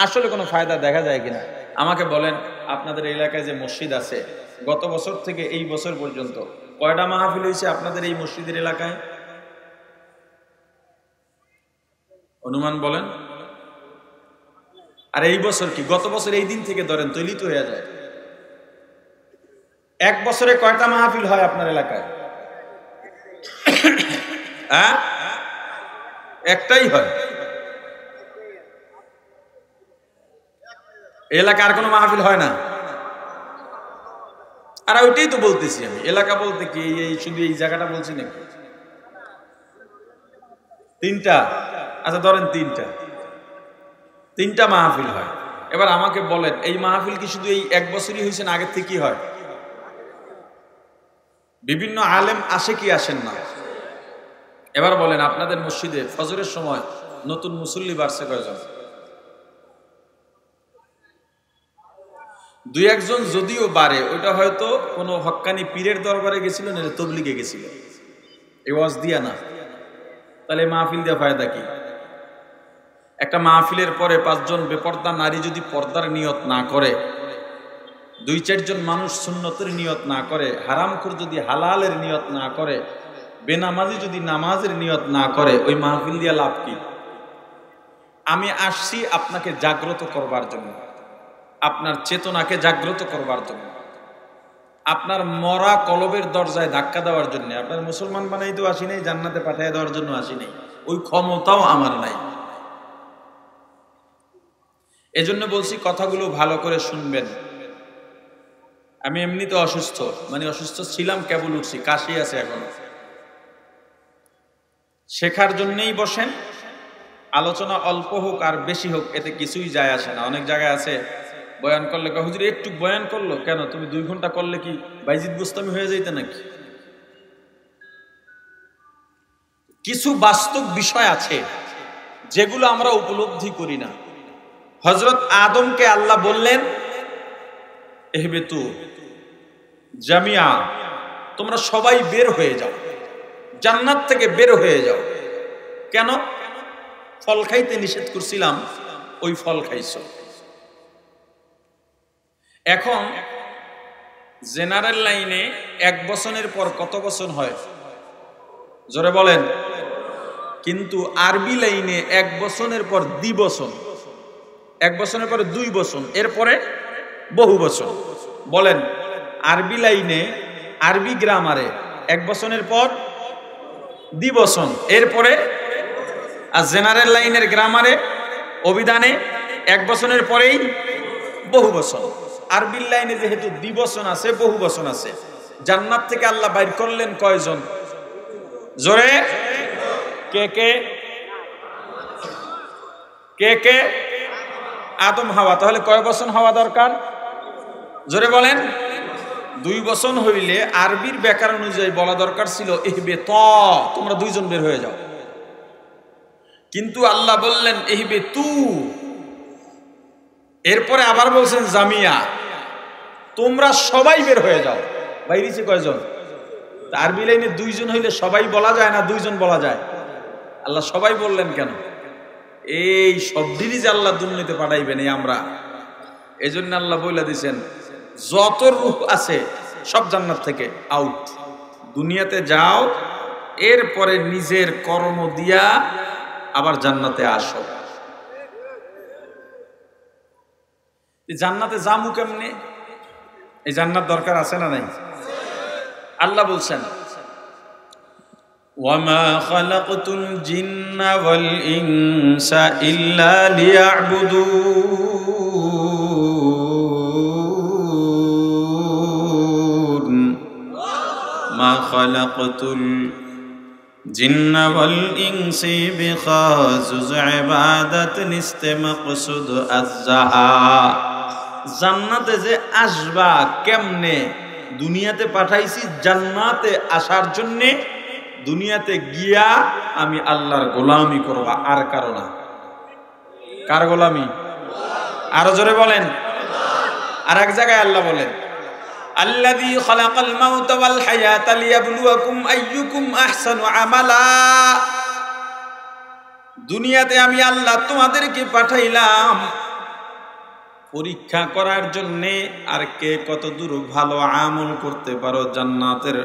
আসলে কোনো ফায়দা দেখা যায় কিনা আমাকে বলেন। আপনাদের এলাকায় যে মসজিদ আছে, গত বছর থেকে এই বছর পর্যন্ত কয়টা মাহফিল হয়েছে আপনাদের এই মসজিদের এলাকায়? অনুমান বলেন। আর এই বছর কি? গত বছর এই দিন থেকে ধরেন তৈলিত হয়ে যায়। এক বছরে কয়টা মাহফিল হয় আপনার এলাকায়? হ্যাঁ, একটাই হয়। এলাকা আর কোনো মাহফিল হয় না। আর ওইটাই তো বলতেছি আমি, এলাকা বলতে কি এই শুধু এই জায়গাটা বলছি নাকি? তিনটা, আচ্ছা ধরেন তিনটা মাহফিল হয়। এবার আমাকে বলেন, এই মাহফিল কি শুধু এই এক বছরই হয়েছে না আগের থেকেই হয়? বিভিন্ন আলেম আসে কি আসেন না? এবার বলেন, আপনাদের মসজিদে ফজরের সময় নতুন মুসল্লি বাড়ছে কয়জন? দুই একজন যদিও বাড়ে, ওইটা হয়তো কোনো হক্কানি পীরের দরবারে গেছিল, নাহলে তবলিগে গেছিল। এই ওয়াজ দিয়া না, তাহলে মাহফিল দিয়া ফায়দা কি? একটা মাহফিলের পরে 5 জন বেপর্দা নারী যদি পর্দার নিয়ত না করে, 2-4 জন মানুষ সুন্নতের নিয়ত না করে, হারামখোর যদি হালালের নিয়ত না করে, বেনামাজি যদি নামাজের নিয়ত না করে, ওই মাহফিল দিয়া লাভ কি? আমি আসছি আপনাকে জাগ্রত করবার জন্য, আপনার চেতনাকে জাগ্রত করবার জন্য, আপনার মরা কলবের দরজায় ধাক্কা দেওয়ার জন্য। আপনার মুসলমান বানাই তো আসি নাই, জান্নাতে পাঠিয়ে দেওয়ার জন্য আসি নাই, ওই ক্ষমতাও আমার নাই। এজন্য বলছি কথাগুলো ভালো করে শুনবেন। আমি এমনিতে অসুস্থ, মানে অসুস্থ ছিলাম, কেবল উঠছি, কাশি আছে এখন। শেখার জন্যই বসেন, আলোচনা অল্প হোক আর বেশি হোক এতে কিছুই যায় আসে না। অনেক জায়গায় আছে বয়ান করলে হুজুর একটু বয়ান করলো কেন, তুমি 2 ঘন্টা করলে কি বাইজিদ বুস্তামি হয়ে যাইতে নাকি? কিছু বাস্তব বিষয় আছে যেগুলো আমরা উপলব্ধি করি না। হযরত আদমকে আল্লাহ বললেন ইহবিতু জামিয়া, তোমরা সবাই বের হয়ে যাও, জান্নাত থেকে বের হয়ে যাও। কেন? ফল খাইতে নিষেধ করছিলাম, ওই ফল খাইছো। এখন জেনারেল লাইনে 1 বছরের পর কত বছর হয় জোরে বলেন? কিন্তু আরবি লাইনে 1 বছরের পর দ্বিবচন, 1 বছরের পরে 2 বছর, এরপরে বহু বছর। বলেন আরবি লাইনে, আরবি গ্রামারে 1 বছরের পর দ্বিবচন, এরপরে, আর জেনারেল লাইনের গ্রামারে অভিধানে 1 বছরের পরেই বহু বছর। আরবি লাইনে যেহেতু দ্বিবচন আছে, বহু বচন আছে। জান্নাত থেকে আল্লাহ বাইর করলেন কয়জন? জোরে কে কে? কে কে? আদম হাওয়া। তাহলে কয় বচন হওয়া দরকার? জোরে বলেন। 2 বচন হইলে আরবির ব্যাকরণ অনুযায়ী বলা দরকার ছিল ইহবিত, তোমরা 2 জন বের হয়ে যাও। কিন্তু আল্লাহ বললেন ইহবিতু, এরপরে আবার বলছেন জামিয়া, তোমরা সবাই বের হয়ে যাও। বাইরেছে কয়জন? আরবি লাইনে 2 জন হইলে সবাই বলা যায় না 2 জন বলা যায়? আল্লাহ সবাই বললেন কেন? এই শব্দেরই যে আল্লাহ দুনিয়াতে পাঠাইবেন এই আমরা, এই জন্য আল্লাহ বলে দিয়েছেন যত রূহ আছে সব জান্নাত থেকে আউট, দুনিয়াতে যাও, এরপরে নিজের কর্ম দিয়া আবার জান্নাতে আসো। জান্নাতে যামু কেমনে? এই জান্নাত দরকার আছে না নাই? আল্লাহ বলছেন ওয়ামা খালাকতুল জিন্না ওয়াল ইনসা ইল্লা লিয়াবুদুন, মা খালাকতুল জিন্না ওয়াল ইনসি বিখাজুজ ইবাদাতিন ইস্তেমাকসুদ আযহা। জান্নাতে যে আসবা কেমনে? দুনিয়াতে পাঠাইছি জান্নাতে আসার জন্যে, দুনিয়াতে গিয়া আমি আল্লাহর গোলামি করবা, আর কারো না। কার গোলামি? আরো জোরে বলেন। আর এক জায়গায় আল্লাহ বলেন আল্লাযী খালাকাল মাউতা ওয়াল হায়াতা লিয়াবলুয়াকুম আইয়ুকুম আহসানু আমালা। দুনিয়াতে আমি আল্লাহ তোমাদেরকে পাঠাইলাম পরীক্ষা করার জন্যে, আর কে কত দূর ভালো আমল করতে পারো, জান্নাতের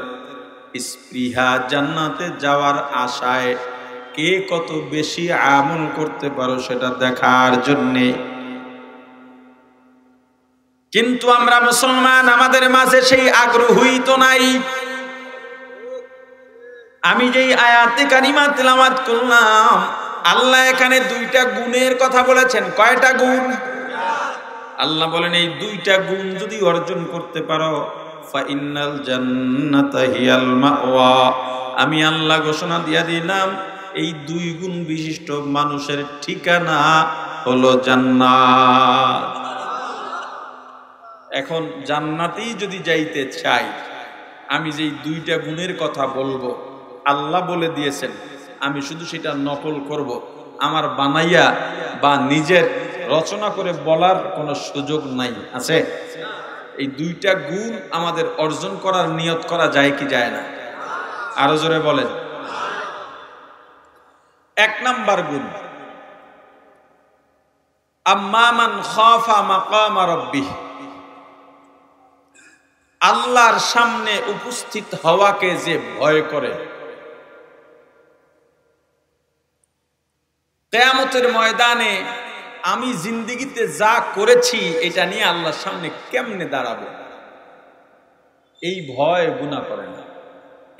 স্পৃহা, জান্নাতে যাওয়ার আশায় কে কত বেশি আমল করতে পারো সেটা দেখার জন্যে। কিন্তু আমরা মুসলমান, আমাদের মাঝে সেই আগ্রহই তো নাই। আমি যেই আয়াতে কারিমা তেলাওয়াত করলাম, আল্লাহ এখানে 2টা গুণের কথা বলেছেন। কয়টা গুণ? আল্লাহ বলেন এই 2টা গুণ যদি অর্জন করতে পারো, ফাইনাল জান্নাতা হিয়াল মাওয়া, আমি আল্লাহ ঘোষণা দিয়া দিলাম এই 2 গুণ বিশিষ্ট মানুষের ঠিকানা হলো জান্নাত। এখন জান্নাতেই যদি যাইতে চাই, আমি যেই 2টা গুণের কথা বলবো আল্লাহ বলে দিয়েছেন, আমি শুধু সেটা নকল করব, আমার বানাইয়া বা নিজের রচনা করে বলার কোনো সুযোগ নাই। আছে? এই 2টা গুণ আমাদের অর্জন করার নিয়ত করা যায় কি যায় না? আরো জোরে বলেন। এক নাম্বার গুণ, আম্মা মান খাফা মাকাম রাব্বিহ, আল্লাহর সামনে উপস্থিত হওয়াকে যে ভয় করে, কিয়ামতের ময়দানে আমি জিন্দেগিতে যা করেছি এটা নিয়ে আল্লাহর সামনে কেমনে দাঁড়াবো, এই ভয় গুনাহ করে না।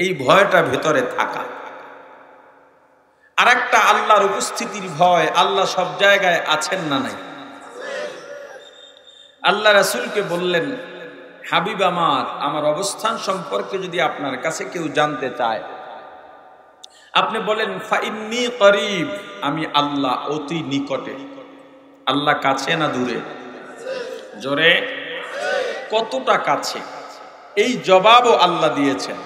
এই ভয়টা ভেতরে থাকা। আর একটা আল্লাহর উপস্থিতির ভয়। আল্লাহ সব জায়গায় আছেন না নাই? আল্লাহ রাসূলকে বললেন, হাবিব আমার অবস্থান সম্পর্কে যদি আপনার কাছে কেউ জানতে চায়, আপনি বলেন ফাইন্নী করিব, আমি আল্লাহ অতি নিকটে। আল্লাহ কাছে না দূরে? জোরে, কতটা কাছে? এই জবাবও আল্লাহ দিয়েছেন,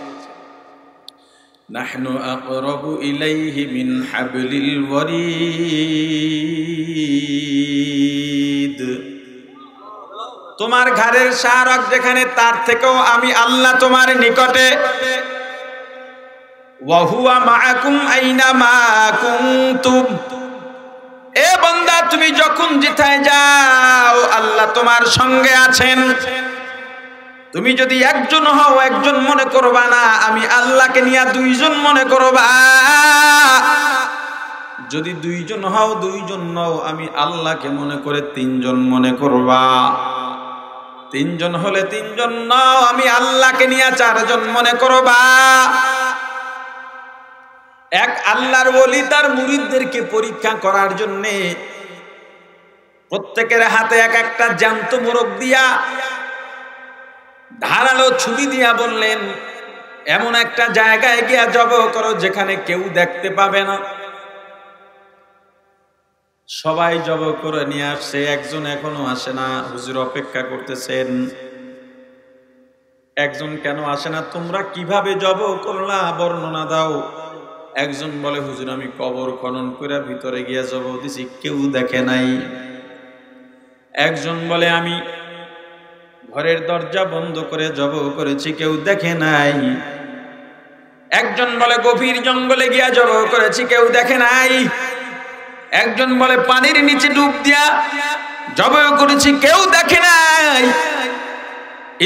নাহনু আকরাবু ইলাইহি মিন হাবলিল ওয়ারিদ। তোমার ঘাড়ের শাহরগ যেখানে, তার থেকেও আমি আল্লাহ তোমার নিকটে। ওয়া হুয়া মাআকুম আইনামা কুনতুম, এ বান্দা তুমি যখন যেথায় যাও আল্লাহ তোমার সঙ্গে আছেন। তুমি যদি একজন হও একজন মনে করবা না, আমি আল্লাহকে নিয়ে দুইজন মনে করবা। যদি দুইজন হও দুইজন নও, আমি আল্লাহকে মনে করে তিনজন মনে করবা। তিনজন হলে তিনজন নও, আমি আল্লাহকে নিয়ে চারজন মনে করবা। এক আল্লাহর ওলি তার মুরিদদেরকে পরীক্ষা করার জন্য প্রত্যেকের হাতে এক একটা জ্যান্ত মোরগ দিয়া, ধারালো ছুরি দিয়া বললেন, এমন একটা জায়গায় গিয়া জবাই করো যেখানে কেউ দেখতে পাবে না। সবাই জবাই করে নিয়ে আসছে, একজন এখনো আসে না। হুজুর অপেক্ষা করতেছেন, একজন কেন আসে না? তোমরা কিভাবে জবাই করলা বর্ণনা দাও। একজন বলে, হুজুর আমি কবর খনন করে ভিতরে গিয়া জবাই দিছি, কেউ দেখে নাই। একজন বলে, আমি ঘরের দরজা বন্ধ করে জবাই করেছি, কেউ দেখে নাই। একজন বলে, গভীর জঙ্গলে গিয়া জবাই করেছি, কেউ দেখে নাই। একজন বলে, পানির নিচে ডুব দিয়া জবাই করেছি, কেউ দেখে নাই।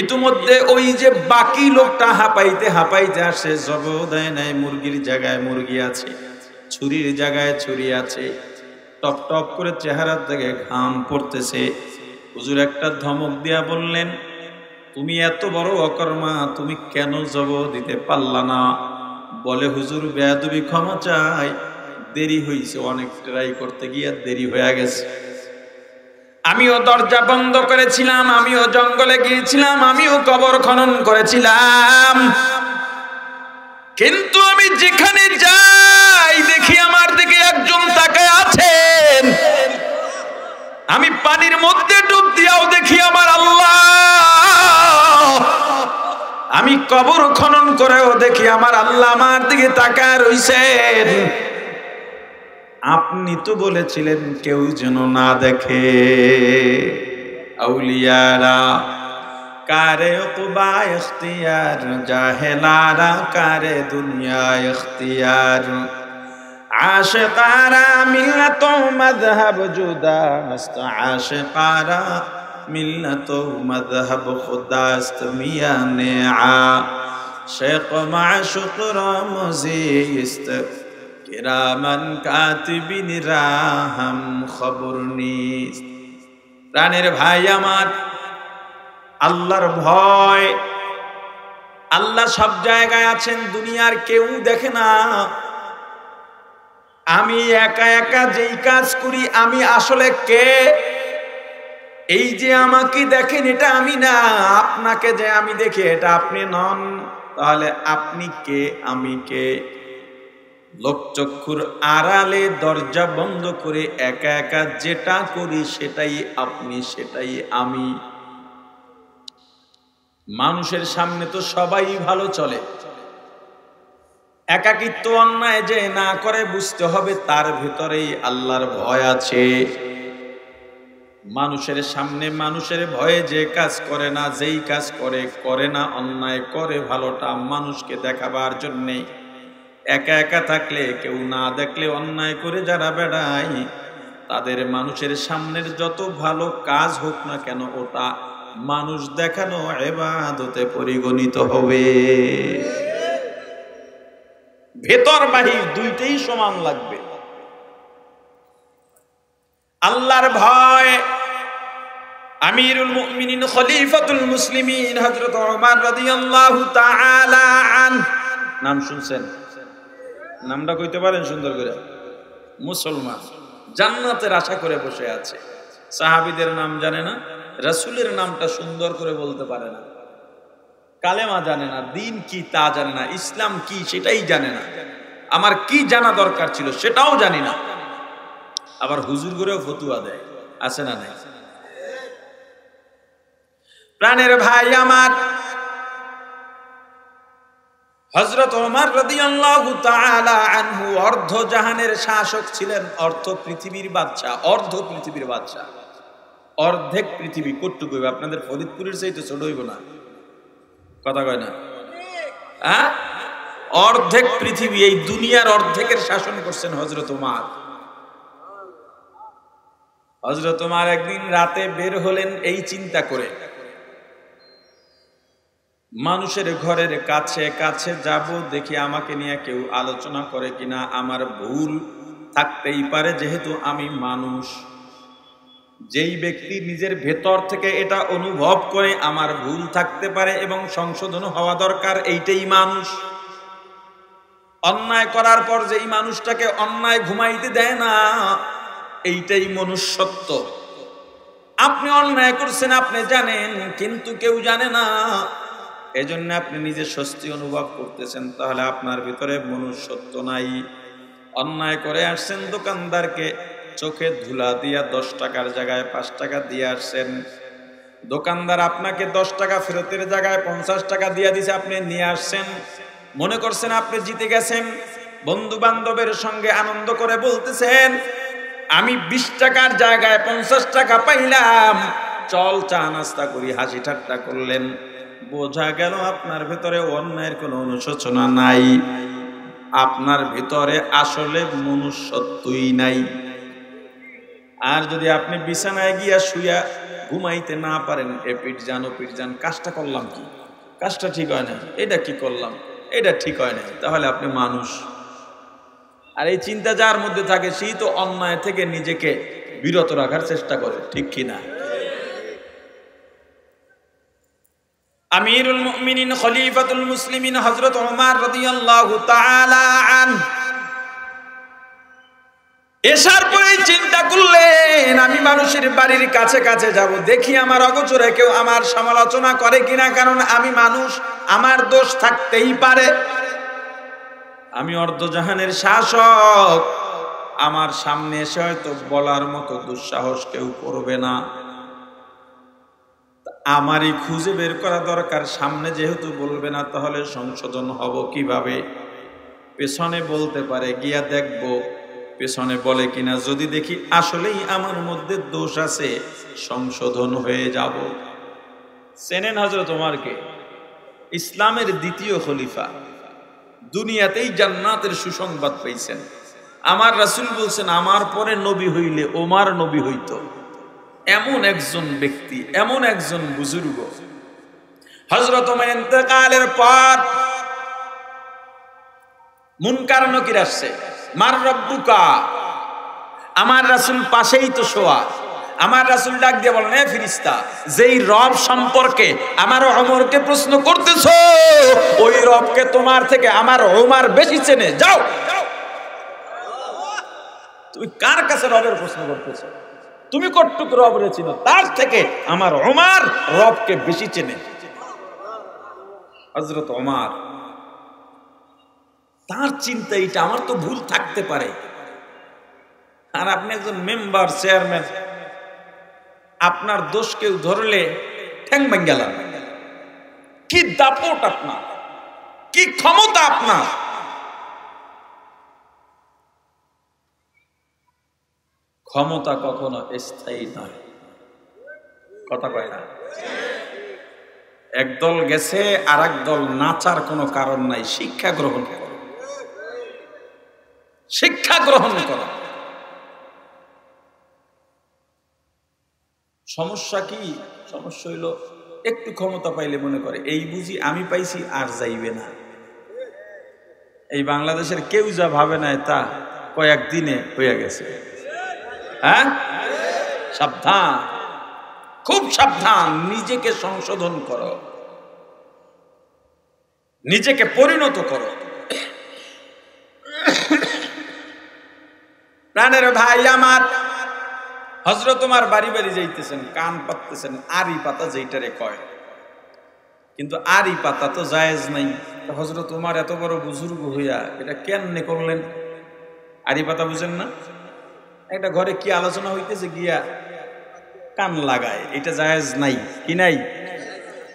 ইতিমধ্যে ওই যে বাকি লোকটা হাঁপাইতে হাঁপাইতে আসে, জবাই দেয় নাই। মুরগির জায়গায় মুরগি আছে, ছুরির জায়গায় ছুরি আছে, টপ টপ করে চেহারার থেকে ঘাম পড়তেছে। হুজুর একটা ধমক দিয়া বললেন, তুমি এত বড় অকর্মা, তুমি কেন জবাই দিতে পারলা না? বলে, হুজুর বেয়াদবি, ক্ষমা চাই, দেরি হয়েছে, অনেক ট্রাই করতে গিয়ে দেরি হয়ে গেছে। আমিও দরজা বন্ধ করেছিলাম, আমিও জঙ্গলে গিয়েছিলাম, আমিও কবর খনন করেছিলাম, কিন্তু আমি যেখানে যাই দেখি আমার দিকে একজন তাকায় আছেন। আমি পানির মধ্যে ডুব দিয়াও দেখি আমার আল্লাহ। আমি কবর খনন করেও দেখি আমার আল্লাহ আমার দিকে তাকায় রইছেন। আপনি তো বলেছিলেন কেউ যেন না দেখে। আউলিয়ারা কারে উকবা ইখতিয়ার, জাহেলারা কারে দুনিয়া ইখতিয়ার। আশিকারা মিল্লাত মাযহাব জুদাস্ত, আশিকারা মিল্লাত মাযহাব খুদাস্ত। মিয়ানে আশিক মাশুক রামজিস্ত, কিরামান কাতিবিন রাহাম খবর নিস। প্রাণের ভাই আমার, আল্লাহর ভয়। আল্লাহ সব জায়গায় আছেন, দুনিয়ার কেউ দেখে না। আমি একা একা যেই কাজ করি, আমি আসলে কে? এই যে আমাকে দেখেন, এটা আমি না। আপনাকে যে আমি দেখি, এটা আপনি নন। তাহলে আপনি কে, আমি কে? লোকচক্ষুর আড়ালে দরজা বন্ধ করে একা একা যেটা করি সেটাই আপনি, সেটাই আমি। মানুষের সামনে তো সবাই ভালো চলে। একাকিত্ব অন্যায় যে না করে বুঝতে হবে তার ভিতরেই আল্লাহর ভয় আছে। মানুষের সামনে মানুষের ভয়ে যে কাজ করে না, যেই কাজ করে না অন্যায়, করে ভালোটা মানুষকে দেখাবার জন্যে, একা একা থাকলে, কেউ না দেখলে অন্যায় করে যারা বেড়ায়, তাদের মানুষের সামনের যত ভালো কাজ হোক না কেন ওটা মানুষ দেখানো ইবাদতে পরিগণিত হবে। ভেতর বাহির দুইটাই সমান লাগবে। আল্লাহর ভয়। আমিরুল মুমিনিন খলিফাতুল মুসলিমিন হযরত ওমর রাদিয়াল্লাহু তাআলা আন, নাম শুনছেন? নামটা কইতে পারেন সুন্দর করে? মুসলমান, জান্নাতের আশা করে বসে আছে। সাহাবীদের নাম জানে না, রাসূলের নামটা সুন্দর করে বলতে পারে না, কালেমা জানে না, দিন কি তা জানে না, ইসলাম কি সেটাই জানে না, আমার কি জানা দরকার ছিল সেটাও জানি না, আবার হুজুর করেও ফতুয়া দেয়, আছে না নাই? প্রাণের ভাই আমার, হযরত ওমর রাদিয়াল্লাহু তাআলা আনহু অর্ধ জাহানের শাসক ছিলেন, অর্ধ পৃথিবীর বাদশা, অর্ধ পৃথিবীর বাদশা। অর্ধেক পৃথিবী কতটুকু হইবে? আপনাদের ফরিদপুরের চাইতে ছোট হইব না? কথা কয় না? হ্যাঁ, অর্ধেক পৃথিবী, এই দুনিয়ার অর্ধেকের শাসন করছেন হযরত ওমর। হযরত ওমর একদিন রাতে বের হলেন এই চিন্তা করে, মানুষের ঘরের কাছে কাছে যাব, দেখি আমাকে নিয়ে কেউ আলোচনা করে কিনা, আমার ভুল থাকতেই পারে যেহেতু আমি মানুষ। যেই ব্যক্তি নিজের ভেতর থেকে এটা অনুভব করে আমার ভুল থাকতে পারে এবং সংশোধন হওয়া দরকার, এইটাই মানুষ। অন্যায় করার পর যেই মানুষটাকে অন্যায় ঘুমাইতে দেয় না, এইটাই মনুষ্যত্ব। আপনি অন্যায় করছেন, আপনি জানেন, কিন্তু কেউ জানে না, এজন্য আপনি নিজে স্বস্তি অনুভব করতেছেন, তাহলে আপনার ভিতরে মনুষ্যত্ব নাই। অন্যায় করে আসছেন, দোকানদারকে চোখে ধুলা দিয়া 10 টাকার জায়গায় 5 টাকা দিয়ে আসছেন, দোকানদার আপনাকে 10 টাকা ফেরতের জায়গায় 50 টাকা দিয়ে দিছে, আপনি নিয়ে আসছেন, মনে করছেন আপনি জিতে গেছেন। বন্ধু বান্ধবের সঙ্গে আনন্দ করে বলতেছেন, আমি 20 টাকার জায়গায় 50 টাকা পাইলাম, চল চা নাস্তা করি, হাসি ঠাট্টা করলেন। বোঝা গেল আপনার ভিতরে অন্যায়ের কোনো অনুশোচনা নাই, আপনার ভিতরে আসলে মনুষ্যত্বই নাই। আর যদি আপনি বিছানায় গিয়া শুয়া ঘুমাইতে না পারেন, এপিট যান ওপিট যান, কাজটা করলাম কি, কাজটা ঠিক হয় না, এটা কি করলাম, এটা ঠিক হয় না, তাহলে আপনি মানুষ। আর এই চিন্তা যার মধ্যে থাকে, সেই তো অন্যায় থেকে নিজেকে বিরত রাখার চেষ্টা করে, ঠিক কিনা? আমিরুল মুমিনিন খলিফাতুল মুসলিমিন হযরত ওমর রাদিয়াল্লাহু তাআলা আনহু এসার পরে চিন্তা করলেন, আমি মানুষের বাড়ির কাছে কাছে যাব, দেখি আমার অগোচরে কেউ আমার সমালোচনা করে কিনা, কারণ আমি মানুষ, আমার দোষ থাকতেই পারে। আমি অর্ধজাহানের শাসক, আমার সামনে এসে হয়তো বলার মতো দুঃসাহস কেউ করবে না, আমারই খুঁজে বের করা দরকার। সামনে যেহেতু বলবে না, তাহলে সংশোধন হব কিভাবে? পেছনে বলতে পারে, গিয়া দেখব পেছনে বলে কিনা, যদি দেখি আসলেই আমার মধ্যে দোষ আছে, সংশোধন হয়ে যাব। চেনেন হযরত ওমরকে? ইসলামের দ্বিতীয় খলিফা, দুনিয়াতেই জান্নাতের সুসংবাদ পেয়েছেন। আমার রাসূল বলছেন, আমার পরে নবী হইলে ওমর নবী হইত। এমন একজন ব্যক্তি, এমন একজন বুজুর্গ। হযরত ওমর ইন্তেকালের পর মুনকার নকির আসছে, মার রব্বুকা, আমার রাসূল পাশেই তো শোয়া। আমার রাসূল ডাক দিয়ে বলেন, এ ফেরেশতা, যেই রব সম্পর্কে আমার ওমরকে প্রশ্ন করতেছো, ওই রবকে তোমার থেকে আমার ওমর বেশি চেনে, যাও। তুমি কার কাছে রবের প্রশ্ন করতেছো? তুমি কতটুক রব রে চিনো? তার থেকে আমার ওমর রবকে বেশি চেনে। হযরত ওমর, তার চিন্তা এটা, আমার তো ভুল থাকতে পারে। আর আপনি একজন মেম্বার, চেয়ারম্যান, আপনার দোষ কেউ ধরলে ঠ্যাং ভাঙ্গা গেল। কি দাপট আপনার, কি ক্ষমতা আপনার! ক্ষমতা কখনো স্থায়ী নয়, কথা কয় না? একদল গেছে, আর এক দল নাচার কোনো কারণ নাই, শিক্ষা গ্রহণ করো। শিক্ষা গ্রহণ করো। সমস্যা কি? সমস্যা হইল একটু ক্ষমতা পাইলে মনে করে এই বুঝি আমি পাইছি আর যাইবে না। এই বাংলাদেশের কেউ যা ভাবে না তা কয়েকদিনে হয়ে গেছে। হ্যাঁ, সাবধান, খুব সাবধান। নিজেকে সংশোধন করো, নিজেকে পরিণত করো। প্রাণের ভাই আমার, হযরত ওমর বাড়ি বাড়ি যাইতেছেন, কান পাততেছেন, আরি পাতা যেইটারে কয়, কিন্তু আরি পাতা তো জায়েজ নাই। হযরত ওমর এত বড় বুজুর্গ হইয়া এটা কেমনে করলেন? আরি পাতা বুঝেন না? একটা ঘরে কি আলোচনা হইতেছে, গিয়া কান লাগায়, এটা জায়েজ নাই। কি নাই?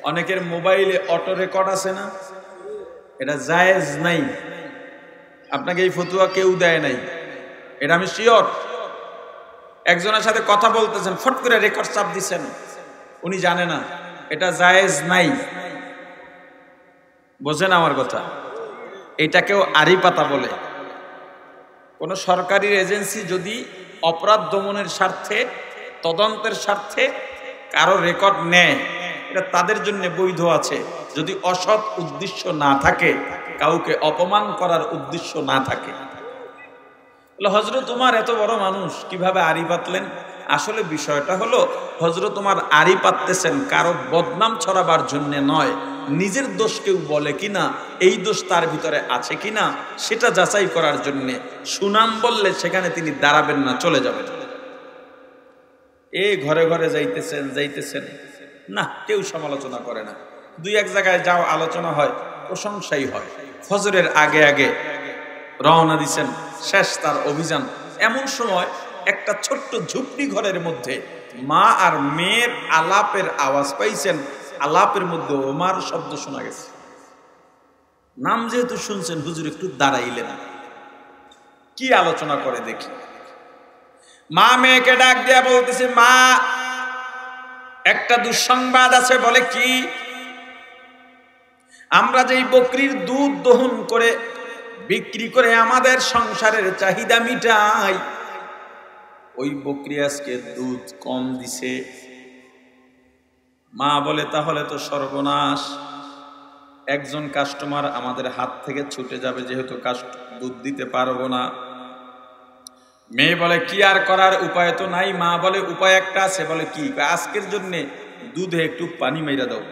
অনেকের মোবাইলে অটো রেকর্ড আছে না, এটা জায়েজ নাই। আপনাকে এই ফতুয়া কেউ দেয় নাই, এটা আমি শিওর। একজনের সাথে কথা বলতেছেন, ফট করে রেকর্ড চাপ দিচ্ছেন, উনি জানে না, এটা জায়েজ নাই। বোঝেন আমার কথা? এটাকেও আরি পাতা বলে। কোন সরকারি এজেন্সি যদি অপরাধ দমনের স্বার্থে, তদন্তের স্বার্থে কারো রেকর্ড নেয়, এটা তাদের জন্য বৈধ আছে, যদি অসৎ উদ্দেশ্য না থাকে, কাউকে অপমান করার উদ্দেশ্য না থাকে। হযরত ওমর এত বড় মানুষ কিভাবে আড়ি পাতলেন? আসলে বিষয়টা হলো, হযরত ওমর আড়ি পাততেছেন কারো বদনাম ছড়াবার জন্য নয়, নিজের দোষ কেউ বলে কিনা, এই দোষ তার ভিতরে আছে কিনা সেটা যাচাই করার জন্য। সুনাম বললে সেখানে তিনি দাঁড়াবেন না, চলে যাবেন। এই ঘরে ঘরে যাইতেছেন না, কেউ সমালোচনা করে না। দুই এক জায়গায় যাও আলোচনা হয়, প্রশংসাই হয়। ফজরের আগে আগে রওনা দিছেন, শেষ তার অভিযান। এমন সময় একটা ছোট্ট ঝুপড়ি ঘরের মধ্যে মা আর মেয়ের আলাপের আওয়াজ পাইছেন। আলাপের মধ্যে ওমর শব্দ শোনা গেছে। নাম যেহেতু শুনছেন, হুজুর একটু দাঁড়াইলেন, কি আলোচনা করে দেখি। মা মেয়েকে ডাক দিয়া বলতেছে, মা একটা দুঃসংবাদ আছে। বলে কি? আমরা যেই বকরির দুধ দহন করে বিক্রি করে আমাদের সংসারের চাহিদা মিটাই, ওই বকরি আজকে দুধ কম দিছে। মা বলে, তাহলে তো সর্বনাশ, একজন কাস্টমার আমাদের হাত থেকে ছুটে যাবে, যেহেতু দুধ দিতে পারবো না। মেয়ে বলে, কি আর করার, উপায় তো নাই। মা বলে, উপায় একটা আছে। বলে কি? আজকের জন্য দুধে একটু পানি মেরা দাও।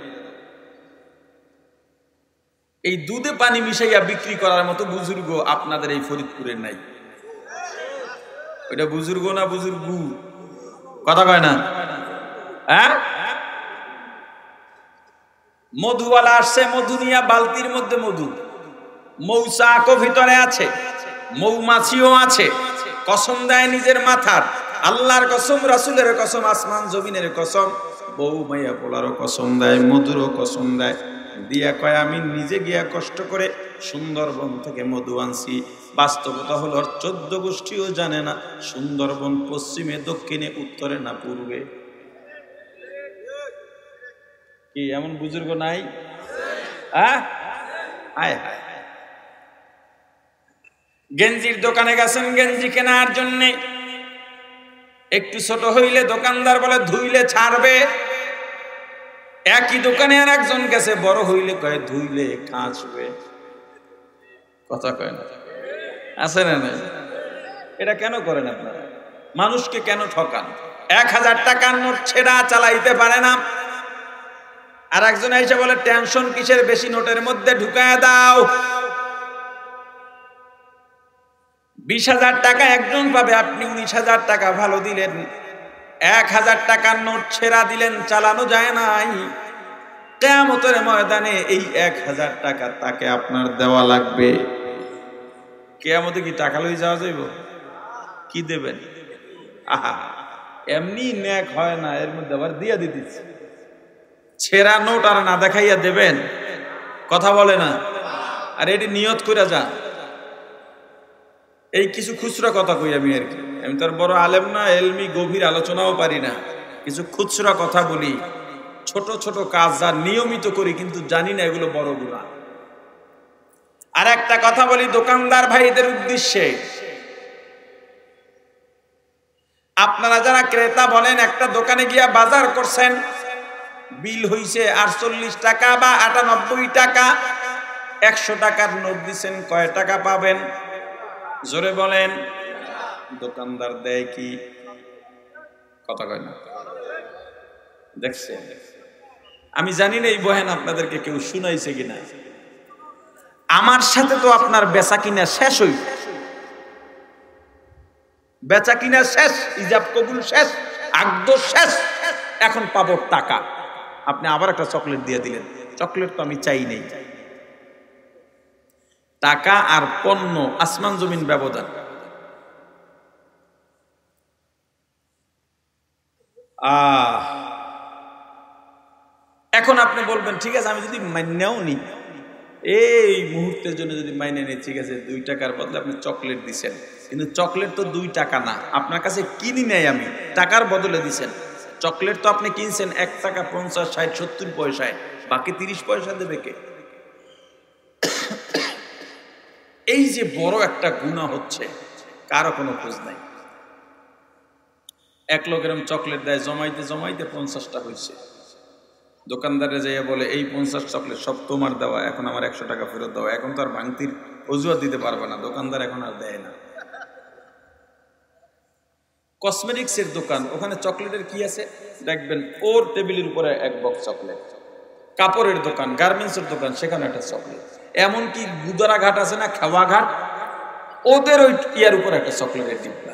এই দুধে পানি মিশাইয়া বিক্রি করার মতো বুজুর্গ আপনাদের এই ফরিদপুরে নাই। ওইটা বুজুর্গ না, বুজুর্গু, কথা কয় না। হ্যাঁ, মধুওয়ালা আসছে, মধু নিয়া বালতির মধ্যে মধু, মৌচাকও ভিতরে আছে, মৌমাছিও আছে। কসম দেয় নিজের মাথার, আল্লাহর কসম, রাসূলের কসম, আসমান জমিনের কসম, বউ মাইয়া পোলারও কসম দেয়, মধুরও কসম দেয়। দিয়া কয়, আমি নিজে গিয়া কষ্ট করে সুন্দরবন থেকে মধু আনছি। বাস্তবতা হলো 14 গোষ্ঠীও জানে না সুন্দরবন পশ্চিমে, দক্ষিণে, উত্তরে না পূর্বে। কি এমন বুজুর্গ নাই? হ্যাঁ, হায় হায়। গেঞ্জির দোকানে গেছেন গেঞ্জি কেনার জন্য, একটু ছোট হইলে দোকানদার বলে ধুইলে ছাড়বে। একই দোকানে আর একজন গেছে, বড় হইলে কয় ধুইলে কাঁচবে। কথা কয় না, আছে না নাই? এটা কেন করেন আপনারা? মানুষকে কেন ঠকান? 1000 টাকার নোট ছেঁড়া চালাইতে পারে না, আর একজন এসে বলে টেনশন কিসের, বেশি নোটের মধ্যে ঢুকায় দাও। 20,000 টাকা একজন পাবে, আপনি 19,000 টাকা ভালো দিলেন। 1000 টাকার নোট ছেঁড়া দিলেন, চালানো যায় নাই। কিয়ামতের ময়দানে এই 1000 টাকা তাকে আপনার দেওয়া লাগবে। কিয়ামতে কি টাকা লই যাওয়া যাইব? কি দেবেন? আহা, এমনি নেক হয় না, এর মধ্যে আবার দিয়া দিতেছে। ছেঁড়া নোট আর না দেখাইয়া দেবেন? কথা বলে না। আর এটি নিয়ত করে যান। এই কিছু খুচরা কথা কই আমি, আর কি, আমি তার বড় আলেম না, এলমি গভীর আলোচনাও পারি না, কিছু খুচরা কথা বলি। ছোট ছোট কাজ যা নিয়মিত করি, কিন্তু জানি না এগুলো বড় গুনাহ। আর একটা কথা বলি দোকানদার ভাইদের উদ্দেশ্যে, আপনারা যারা ক্রেতা বলেন, একটা দোকানে গিয়া বাজার করছেন, বিল হইছে 48 টাকা বা 98 টাকা, 100 টাকার নোট দিচ্ছেন, কয় টাকা পাবেন? জোরে বলেন। দোকানদার দেয় কি? কথা কয় না। দেখছেন, আমি জানি না এই বয়ান আপনাদেরকে কেউ শুনাইছে কিনা। আমার সাথে তো আপনার বেচা কিনা শেষ হই, বেচা কিনা শেষ, ইজাব কবুল শেষ, আগদ শেষ, এখন পাবো টাকা। আপনি আবার একটা চকলেট দিয়ে দিলেন। চকলেট তো আমি চাই নাই। টাকা আর পণ্য আসমান জমিন ব্যবধান। এখন আপনি বলবেন ঠিক আছে, আমি যদি মাইনেও নি, এই মুহূর্তের জন্য যদি মাইনে নেই, ঠিক আছে 2 টাকার বদলে আপনি চকলেট দিচ্ছেন, কিন্তু চকলেট তো 2 টাকা না, আপনার কাছে কিনি নাই আমি, টাকার বদলে দিচ্ছেন। চকলেট তো আপনি কিনছেন 1 টাকা 50, 60, 70 পয়সায়, বাকি 30 পয়সা দেবে কে? এই যে বড় একটা গুনাহ হচ্ছে, কারো কোনো খোঁজ নাই। এক লোক এরকম চকলেট দেয়, জমাইতে জমাইতে 50টা হয়েছে। দোকানদারে যাইয়া বলে, এই 50 চকলেট সব তোমার দেওয়া, এখন আমার 100 টাকা ফেরত দেওয়া। এখন তো আর ভাঙতির অজুহাত দিতে পারবে না, দোকানদার এখন আর দেয় না। কসমেটিক্সের দোকান, ওখানে চকলেটের কি আছে দেখবেন, ওর টেবিলের উপরে 1 বক্স চকলেট। কাপড়ের দোকান, গার্মেন্টসের দোকান, সেখানে একটা চকলেট। এমনকি গুদারা ঘাট আছে না, খাওয়া ঘাট, ওদের ওই ইয়ার উপর একটা চকলেটের ডিব্বা।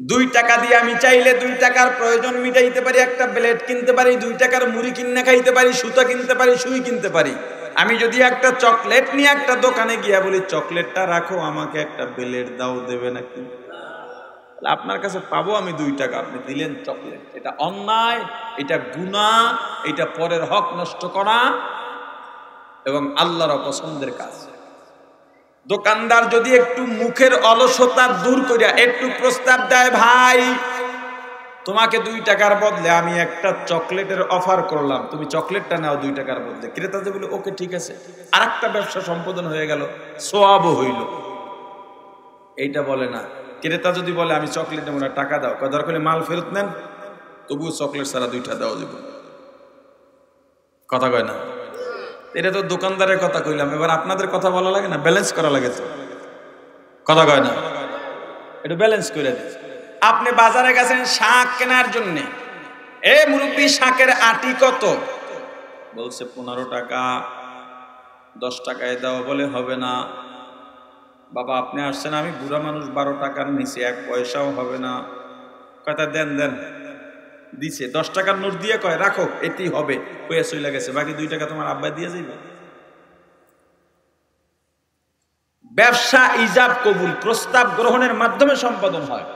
2 টাকা দিয়ে আমি চাইলে 2 টাকার প্রয়োজন মিটাইতে পারি, একটা ব্লেড কিনতে পারি, 2 টাকার মুড়ি কিনে খাইতে পারি, সুতা কিনতে পারি, সুই কিনতে পারি। আমি যদি একটা চকলেট নিয়ে একটা দোকানে গিয়া বলি, চকলেটটা রাখো, আমাকে একটা ব্লেড দাও, দেবে নাকি? আপনার কাছে পাবো আমি 2 টাকা, আপনি দিলেন চকলেট। এটা অন্যায়, এটা গুনাহ, এটা পরের হক নষ্ট করা এবং আল্লাহর অপছন্দের কাজ। দোকানদার যদি একটু মুখের অলসতা দূর করিয়া একটু প্রস্তাব দেয়, ভাই তোমাকে 2 টাকার বদলে আমি একটা চকলেটের অফার করলাম, তুমি চকলেটটা নাও 2 টাকার বদলে। ক্রেতা যে বলে ওকে ঠিক আছে, আর একটা ব্যবসা সম্পাদন হয়ে গেল, সোয়াবও হইল। এইটা বলে না। ক্রেতা যদি বলে আমি চকলেট নেব না, টাকা দাও, দরকার হলে মাল ফেরত নেন, তবুও চকলেট ছাড়া 2টা দেওয়া যাবে। কথা কয় না। এটা তো দোকানদারের কথা কইলাম, এবার আপনাদের কথা বলা লাগে না, ব্যালেন্স করা লাগে তো। কথা কয় না, এটা ব্যালেন্স করে দিন। আপনি বাজারে গেছেন শাক কেনার জন্য, এ মুরব্বী শাকের আটি কত? বলছে 15 টাকা। 10 টাকায় দাও, বলে হবে না। বাবা আপনি আসছেন, আমি বুড়া মানুষ, 12 টাকার নিচে 1 পয়সাও হবে না। কথা দেন দেন, দিছে। 10 টাকার নোট দিয়ে কয় রাখো, এটি হবে, কইয়া চলে গেছে, বাকি 2 টাকা তোমার আব্বা দিয়ে যাইবে। ব্যবসা ইজাব কবুল প্রস্তাব গ্রহণের মাধ্যমে সম্পাদন হয়।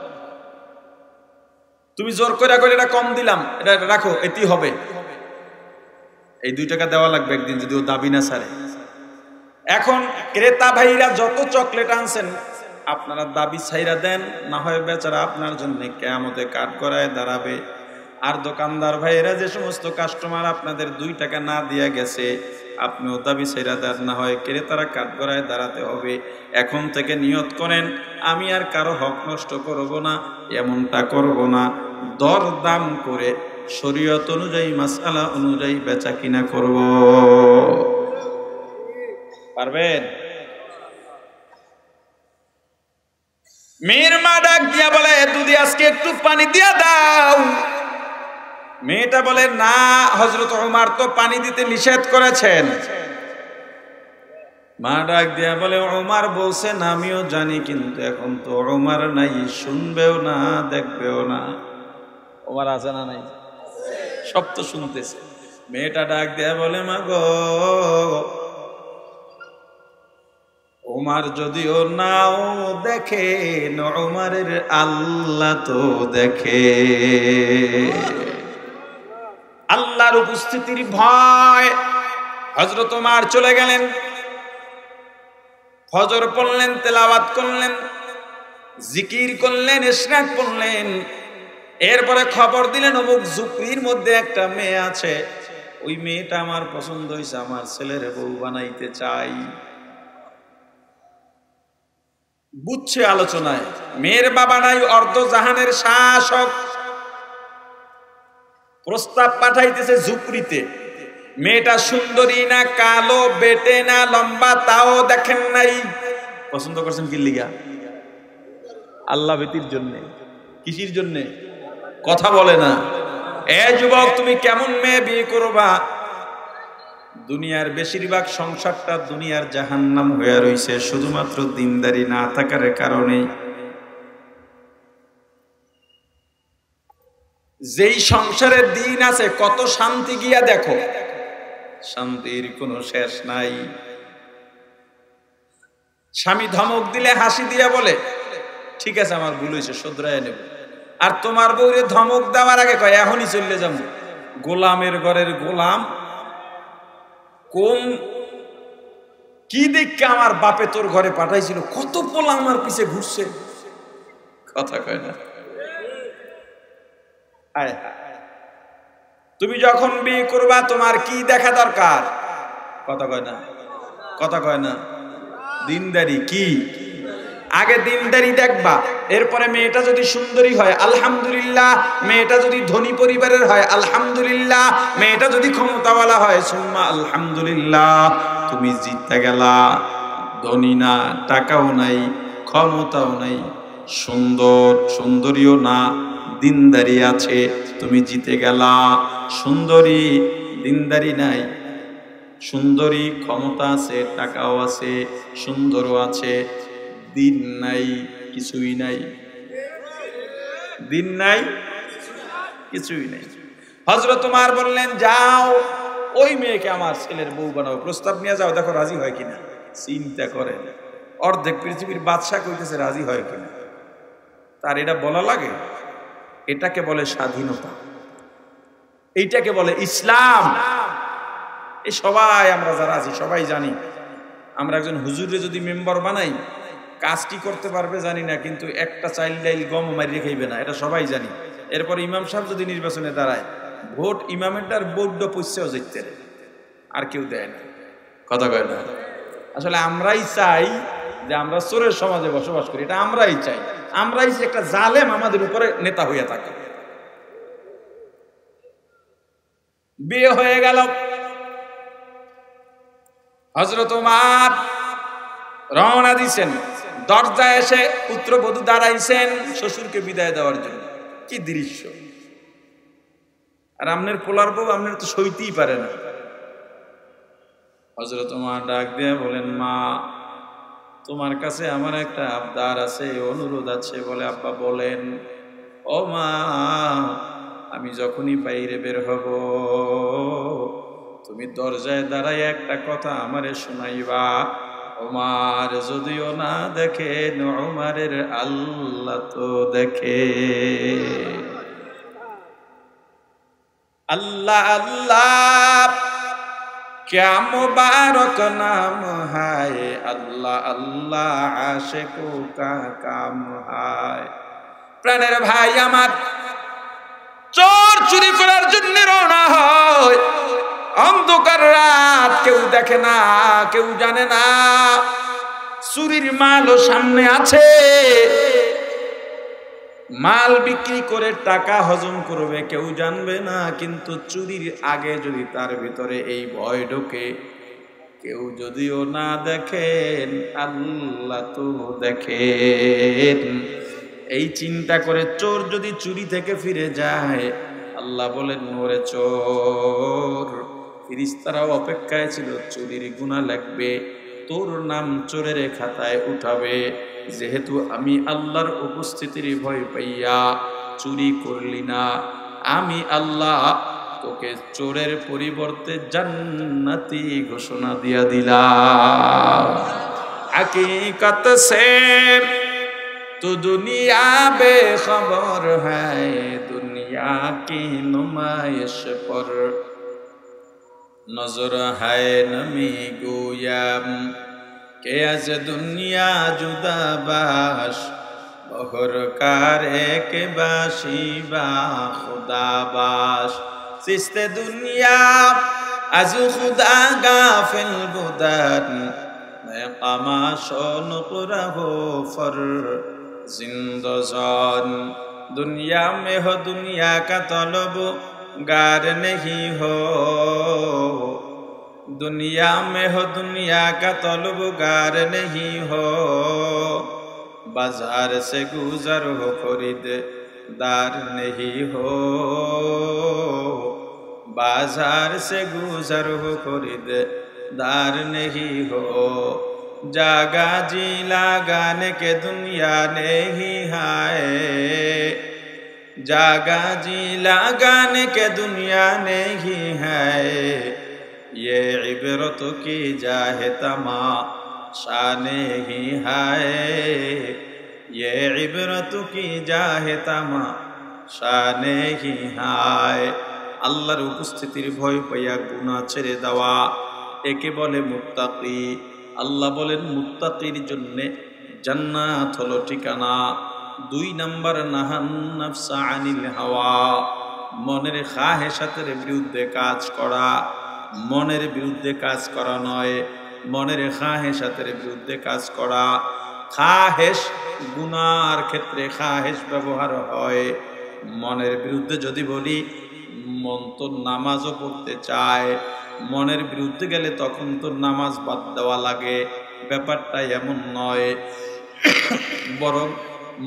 তুমি জোর করে করে এটা কম দিলাম, এটা রাখো, এটি হবে, এই 2 টাকা দেওয়া লাগবে একদিন, যদি ও দাবি না ছাড়ে। এখন ক্রেতা ভাইরা যত চকলেট আনছেন, আপনারা দাবি ছাইরা দেন, না হয় বেচারা আপনার জন্য কিয়ামতে কাঠগড়ায় দাঁড়াবে। আর দোকানদার ভাইরা, যে সমস্ত কাস্টমার আপনাদের 2 টাকা না দিয়া গেছে, আপনিও দাবি ছাইরা দেন, না হয় ক্রেতারা কাঠগড়ায় দাঁড়াতে হবে। এখন থেকে নিয়ত করেন, আমি আর কারো হক নষ্ট করব না, এমনটা করব না, দর দাম করে শরীয়ত অনুযায়ী, মাসআলা অনুযায়ী বেচা কিনা করব। পারবেন? মেয়ের মা ডাক দিয়া বলে, দুধে আজকে একটু পানি দিয়া দাও। মেয়েটা বলে, না হযরত ওমর তো পানি দিতে নিষেধ করেছেন। মা ডাক দিয়া বলে, ওমর বলছেন আমিও জানি, কিন্তু এখন তো ওমর নাই, শুনবেও না দেখবেও না। ওমর আছে না নাই? সব তো শুনতেছে। মেয়েটা ডাক দিয়া বলে, মা গো, ওমর যদিও নাও দেখে, ওমরের আল্লাহ তো দেখে। আল্লাহর উপস্থিতির ভয় হযরত ওমর চলে গেলেন, ফজর পড়লেন, তেলাওয়াত করলেন, জিকির করলেন, ইশরাক পড়লেন। এরপরে খবর দিলেন, অমুক ঝুপড়ির মধ্যে একটা মেয়ে আছে, ওই মেয়েটা আমার পছন্দ হয়েছে, আমার ছেলের বউ বানাইতে চাই। বুঝছে আলোচনায়, মেয়ের বাবা নাই, অর্ধ জাহানের শাসক, প্রস্তাব পাঠাইতেছে ঝুপড়িতে। মেয়েটা সুন্দরী না, কালো, বেটে না, লম্বা, তাও দেখেন নাই। পছন্দ করছেন কি লিগা? আল্লাহ ভীতির জন্য। কিসির জন্য? কথা বলে না। এ যুবক, তুমি কেমন মেয়ে বিয়ে করবা? দুনিয়ার বেশিরভাগ সংসারটা দুনিয়ার জাহান্নাম হয়ে রইছে শুধুমাত্র দিনদারি না থাকার কারণে। যেই সংসারের দিন আছে, কত শান্তি গিয়া দেখো, শান্তির কোনো শেষ নাই। স্বামী ধমক দিলে হাসি দিয়া বলে, ঠিক আছে আমার ভুল হয়েছে, শোধরায় নেব। আর তোমার বউরে ধমক দেওয়ার আগে কয়, এখনই চলে যাব। গোলামের ঘরের গোলাম, কোন কি দেখে আমার বাপে তোর ঘরে পাঠাইছিল, কত পোলা আমার পিছে ঘুরছে, কথা কয় না। তুমি যখন বিয়ে করবা তোমার কি দেখা দরকার? কথা কয় না, কথা কয় না। দিনদারি কি? আগে দিনদারি দেখবা, এরপরে মেয়েটা যদি সুন্দরী হয় আলহামদুলিল্লাহ, মেয়েটা যদি ধনী পরিবারের হয় আলহামদুলিল্লাহ, মেয়েটা যদি ক্ষমতাওয়ালা হয় সুম্মা আলহামদুলিল্লাহ। তুমি জিততে গেলা, ধনী না, টাকাও নাই, ক্ষমতাও নাই, সুন্দরীও না, দিনদারি আছে, তুমি জিতে গেলা। সুন্দরী, দিনদারি নাই, সুন্দরী, ক্ষমতা আছে, টাকাও আছে, সুন্দরও আছে, দিন নাই, কিছুই নাই। দিন নাই, কিছুই নাই। হযরত ওমর বললেন, যাও ওই মেয়েকে আমার ছেলের বউ বানাও, প্রস্তাব নিয়ে যাও, দেখো রাজি হয় কিনা। চিন্তা করেন, অর্ধেক পৃথিবীর বাদশা কইতেছে রাজি হয় কিনা। তার এটা বলা লাগে? এটাকে বলে স্বাধীনতা, এইটাকে বলে ইসলাম। এই সবাই আমরা যারা আছি সবাই জানি, আমরা একজন হুজুরে যদি মেম্বার বানাই, কাজটি করতে পারবে জানি না, কিন্তু একটা চাইল্ড ডাইল গম মারিয়ে খাইবে না, এটা সবাই জানি। এরপর ইমাম সাহেব যদি নির্বাচনে দাঁড়ায়, ভোট ইমামেরটার বোর্ড পয়সাও জিততে, আর কেউ দেয় না, কথা কয় না। আসলে আমরাই চাই যে আমরা চোরের সমাজে বসবাস করি, এটা আমরাই চাই। আমরাই যে একটা জালেম আমাদের উপরে নেতা হইয়া থাকে। বিয়ে হয়ে গেল, হযরত ওমর রওনা দিছেন, দরজায় এসে পুত্রবধূ দাঁড়াইছেন শ্বশুরকে বিদায় দেওয়ার জন্য। কি দৃশ্য! আর আমনের পোলার বউ আমনের তো সইতেই পারে না। হযরত ওমর ডাক দিয়ে বলেন, মা তোমার কাছে আমার একটা আবদার আছে, অনুরোধ আছে। বলে, আব্বা বলেন। ও মা, আমি যখনই বাইরে বের হব তুমি দরজায় দাঁড়ায় একটা কথা আমারে শোনাইবা। ওমর যদিও না দেখে, ওমরের আল্লাহ তো দেখে। আল্লাহ আল্লাহ क्या मुबारक नाम है, अल्लाह अल्लाह आशिकों का काम है। প্রাণের ভাই আমার, চোর চুরি করার জন্য রওনা হয়, অন্ধকার রাত, কেউ দেখে না, কেউ জানে না, চুরির মালও সামনে আছে, মাল বিক্রি করে টাকা হজম করবে, কেউ জানবে না। কিন্তু চুরির আগে যদি তার ভিতরে এই ভয় ঢোকে, কেউ যদিও না দেখেন আল্লাহ তো দেখেন। এই চিন্তা করে চোর যদি চুরি থেকে ফিরে যায়, আল্লাহ বলেন, ওরে চোর, ফেরেশতারাও অপেক্ষায় ছিল, চুরির গুনাহ লাগবে, তোর নাম চোরের খাতায় উঠাবে। যেহেতু আমি আল্লাহর উপস্থিতির ভয় পাইয়া চুরি করলি না, আমি আল্লাহ তোকে চোরের পরিবর্তে জান্নাতি ঘোষণা দিয়া দিলাম। हकीकत से तो दुनिया बेखबर है, दुनिया की नुमाइश पर नजर है नमी गोयाम के आज दुनिया जुदा बाश बहर कारे के बाशी बा खुदा बाश सिस्ते दुनिया आज खुदा गाफिल बुदान कमाशो नुक़रहो फ़र्ज़िंदज़ान दुनिया में हो दुनिया का तलब गार नहीं हो दुनिया में हो दुनिया का तलब गार नहीं हो बाजार से गुजर हो खरीददार नहीं हो बाजार से गुजर हो खरीददार नहीं हो जागा जी लगाने के दुनिया नहीं है जागा जी लगाने के दुनिया नहीं है ये इबरत की जाहे तमाशा नहीं है ये इबरत की जाहे तमाशा नहीं है আল্লাহর উপস্থিতির ভয় পাইয়া গুনাহ ছেড়ে দেওয়া একে বলে মুত্তাকি আল্লাহ বলেন মুত্তাকির জন্য জান্নাত হলো ঠিকানা 2 নাম্বার নাহান নাফসা আনিল হাওয়া মনের খাহেসাতের বিরুদ্ধে কাজ করা মনের বিরুদ্ধে কাজ করা নয় মনের খাহেসাতের বিরুদ্ধে কাজ করা খাহেস গুনার ক্ষেত্রে খাহেস ব্যবহার হয় মনের বিরুদ্ধে যদি বলি মন তো নামাজও পড়তে চায় মনের বিরুদ্ধে গেলে তখন তো নামাজ বাদ দেওয়া লাগে ব্যাপারটা এমন নয় বরং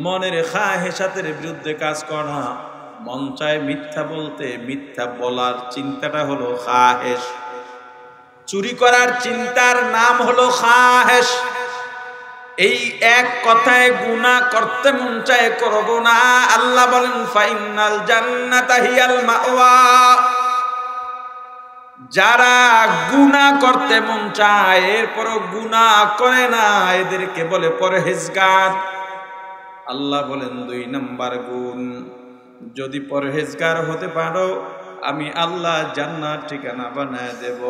মনের খাহেসাতের বিরুদ্ধে কাজ করা মন চায় মিথ্যা বলতে মিথ্যা বলার চিন্তাটা হলো খাহেস চুরি করার চিন্তার নাম হলো খাহেস এই এক কথায় গুনাহ করতে মন চায় করব না আল্লাহ বলেন ফাইনাল জান্নাতা হিয়াল মাওয়া যারা গুনাহ করতে মন চায় এরপরও গুনাহ করে না এদেরকে বলে পরহেজগার আল্লাহ বলেন 2 নাম্বার গুণ যদি পরহেজগার হতে পারো আমি আল্লাহ জান্নাত ঠিকানা বানায় দেব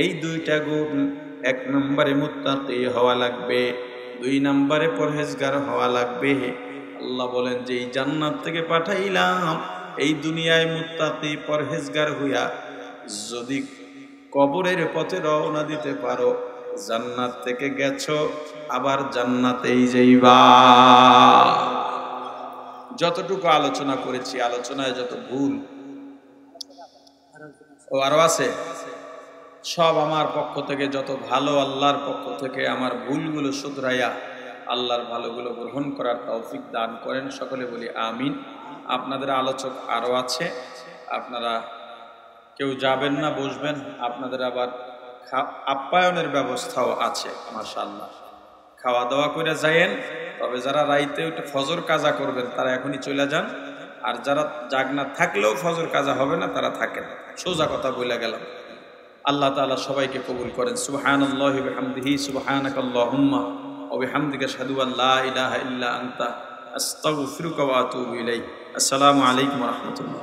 এই 2টা গুণ 1 নম্বরে মুত্তাকি হওয়া লাগবে 2 নম্বরে পরহেজগার হওয়া লাগবে আল্লাহ বলেন যে এই জান্নাত থেকে পাঠাইলাম এই দুনিয়ায় মুত্তাকি পরহেজগার হইয়া যদি কবরের পথে রওনা দিতে পারো জান্নাত থেকে গেছো আবার জান্নাতেই যাইবা যতটুকু আলোচনা করেছি আলোচনায় যত ভুল ও আরো আছে সব আমার পক্ষ থেকে যত ভালো আল্লাহর পক্ষ থেকে আমার ভুলগুলো শুধরাইয়া আল্লাহর ভালোগুলো গ্রহণ করার তৌফিক দান করেন সকলে বলি আমিন আপনাদের আলোচক আরো আছে আপনারা কেউ যাবেন না বসবেন আপনাদের আবার আপ্যায়নের ব্যবস্থাও আছে মাশাআল্লাহ খাওয়া দাওয়া করে যায়েন তবে যারা রাইতে উঠে ফজর কাজা করবেন তারা এখনই চলে যান আর যারা জাগনা থাকলেও ফজর কাজা হবে না তারা থাকেন সোজা কথা বলে গেলাম আল্লাহ তাআলা সবাইকে কবুল করেন সুবহানাল্লাহি ওয়া বিহামদিহি সুবহানাকাল্লাহুম্মা ওয়া বিহামদিকা আশহাদু আল লা ইলাহা ইল্লা আনতা আস্তাগফিরুকা ওয়া আতুবু ইলাইক আসসালামু আলাইকুম ওয়া রাহমাতুল্লাহ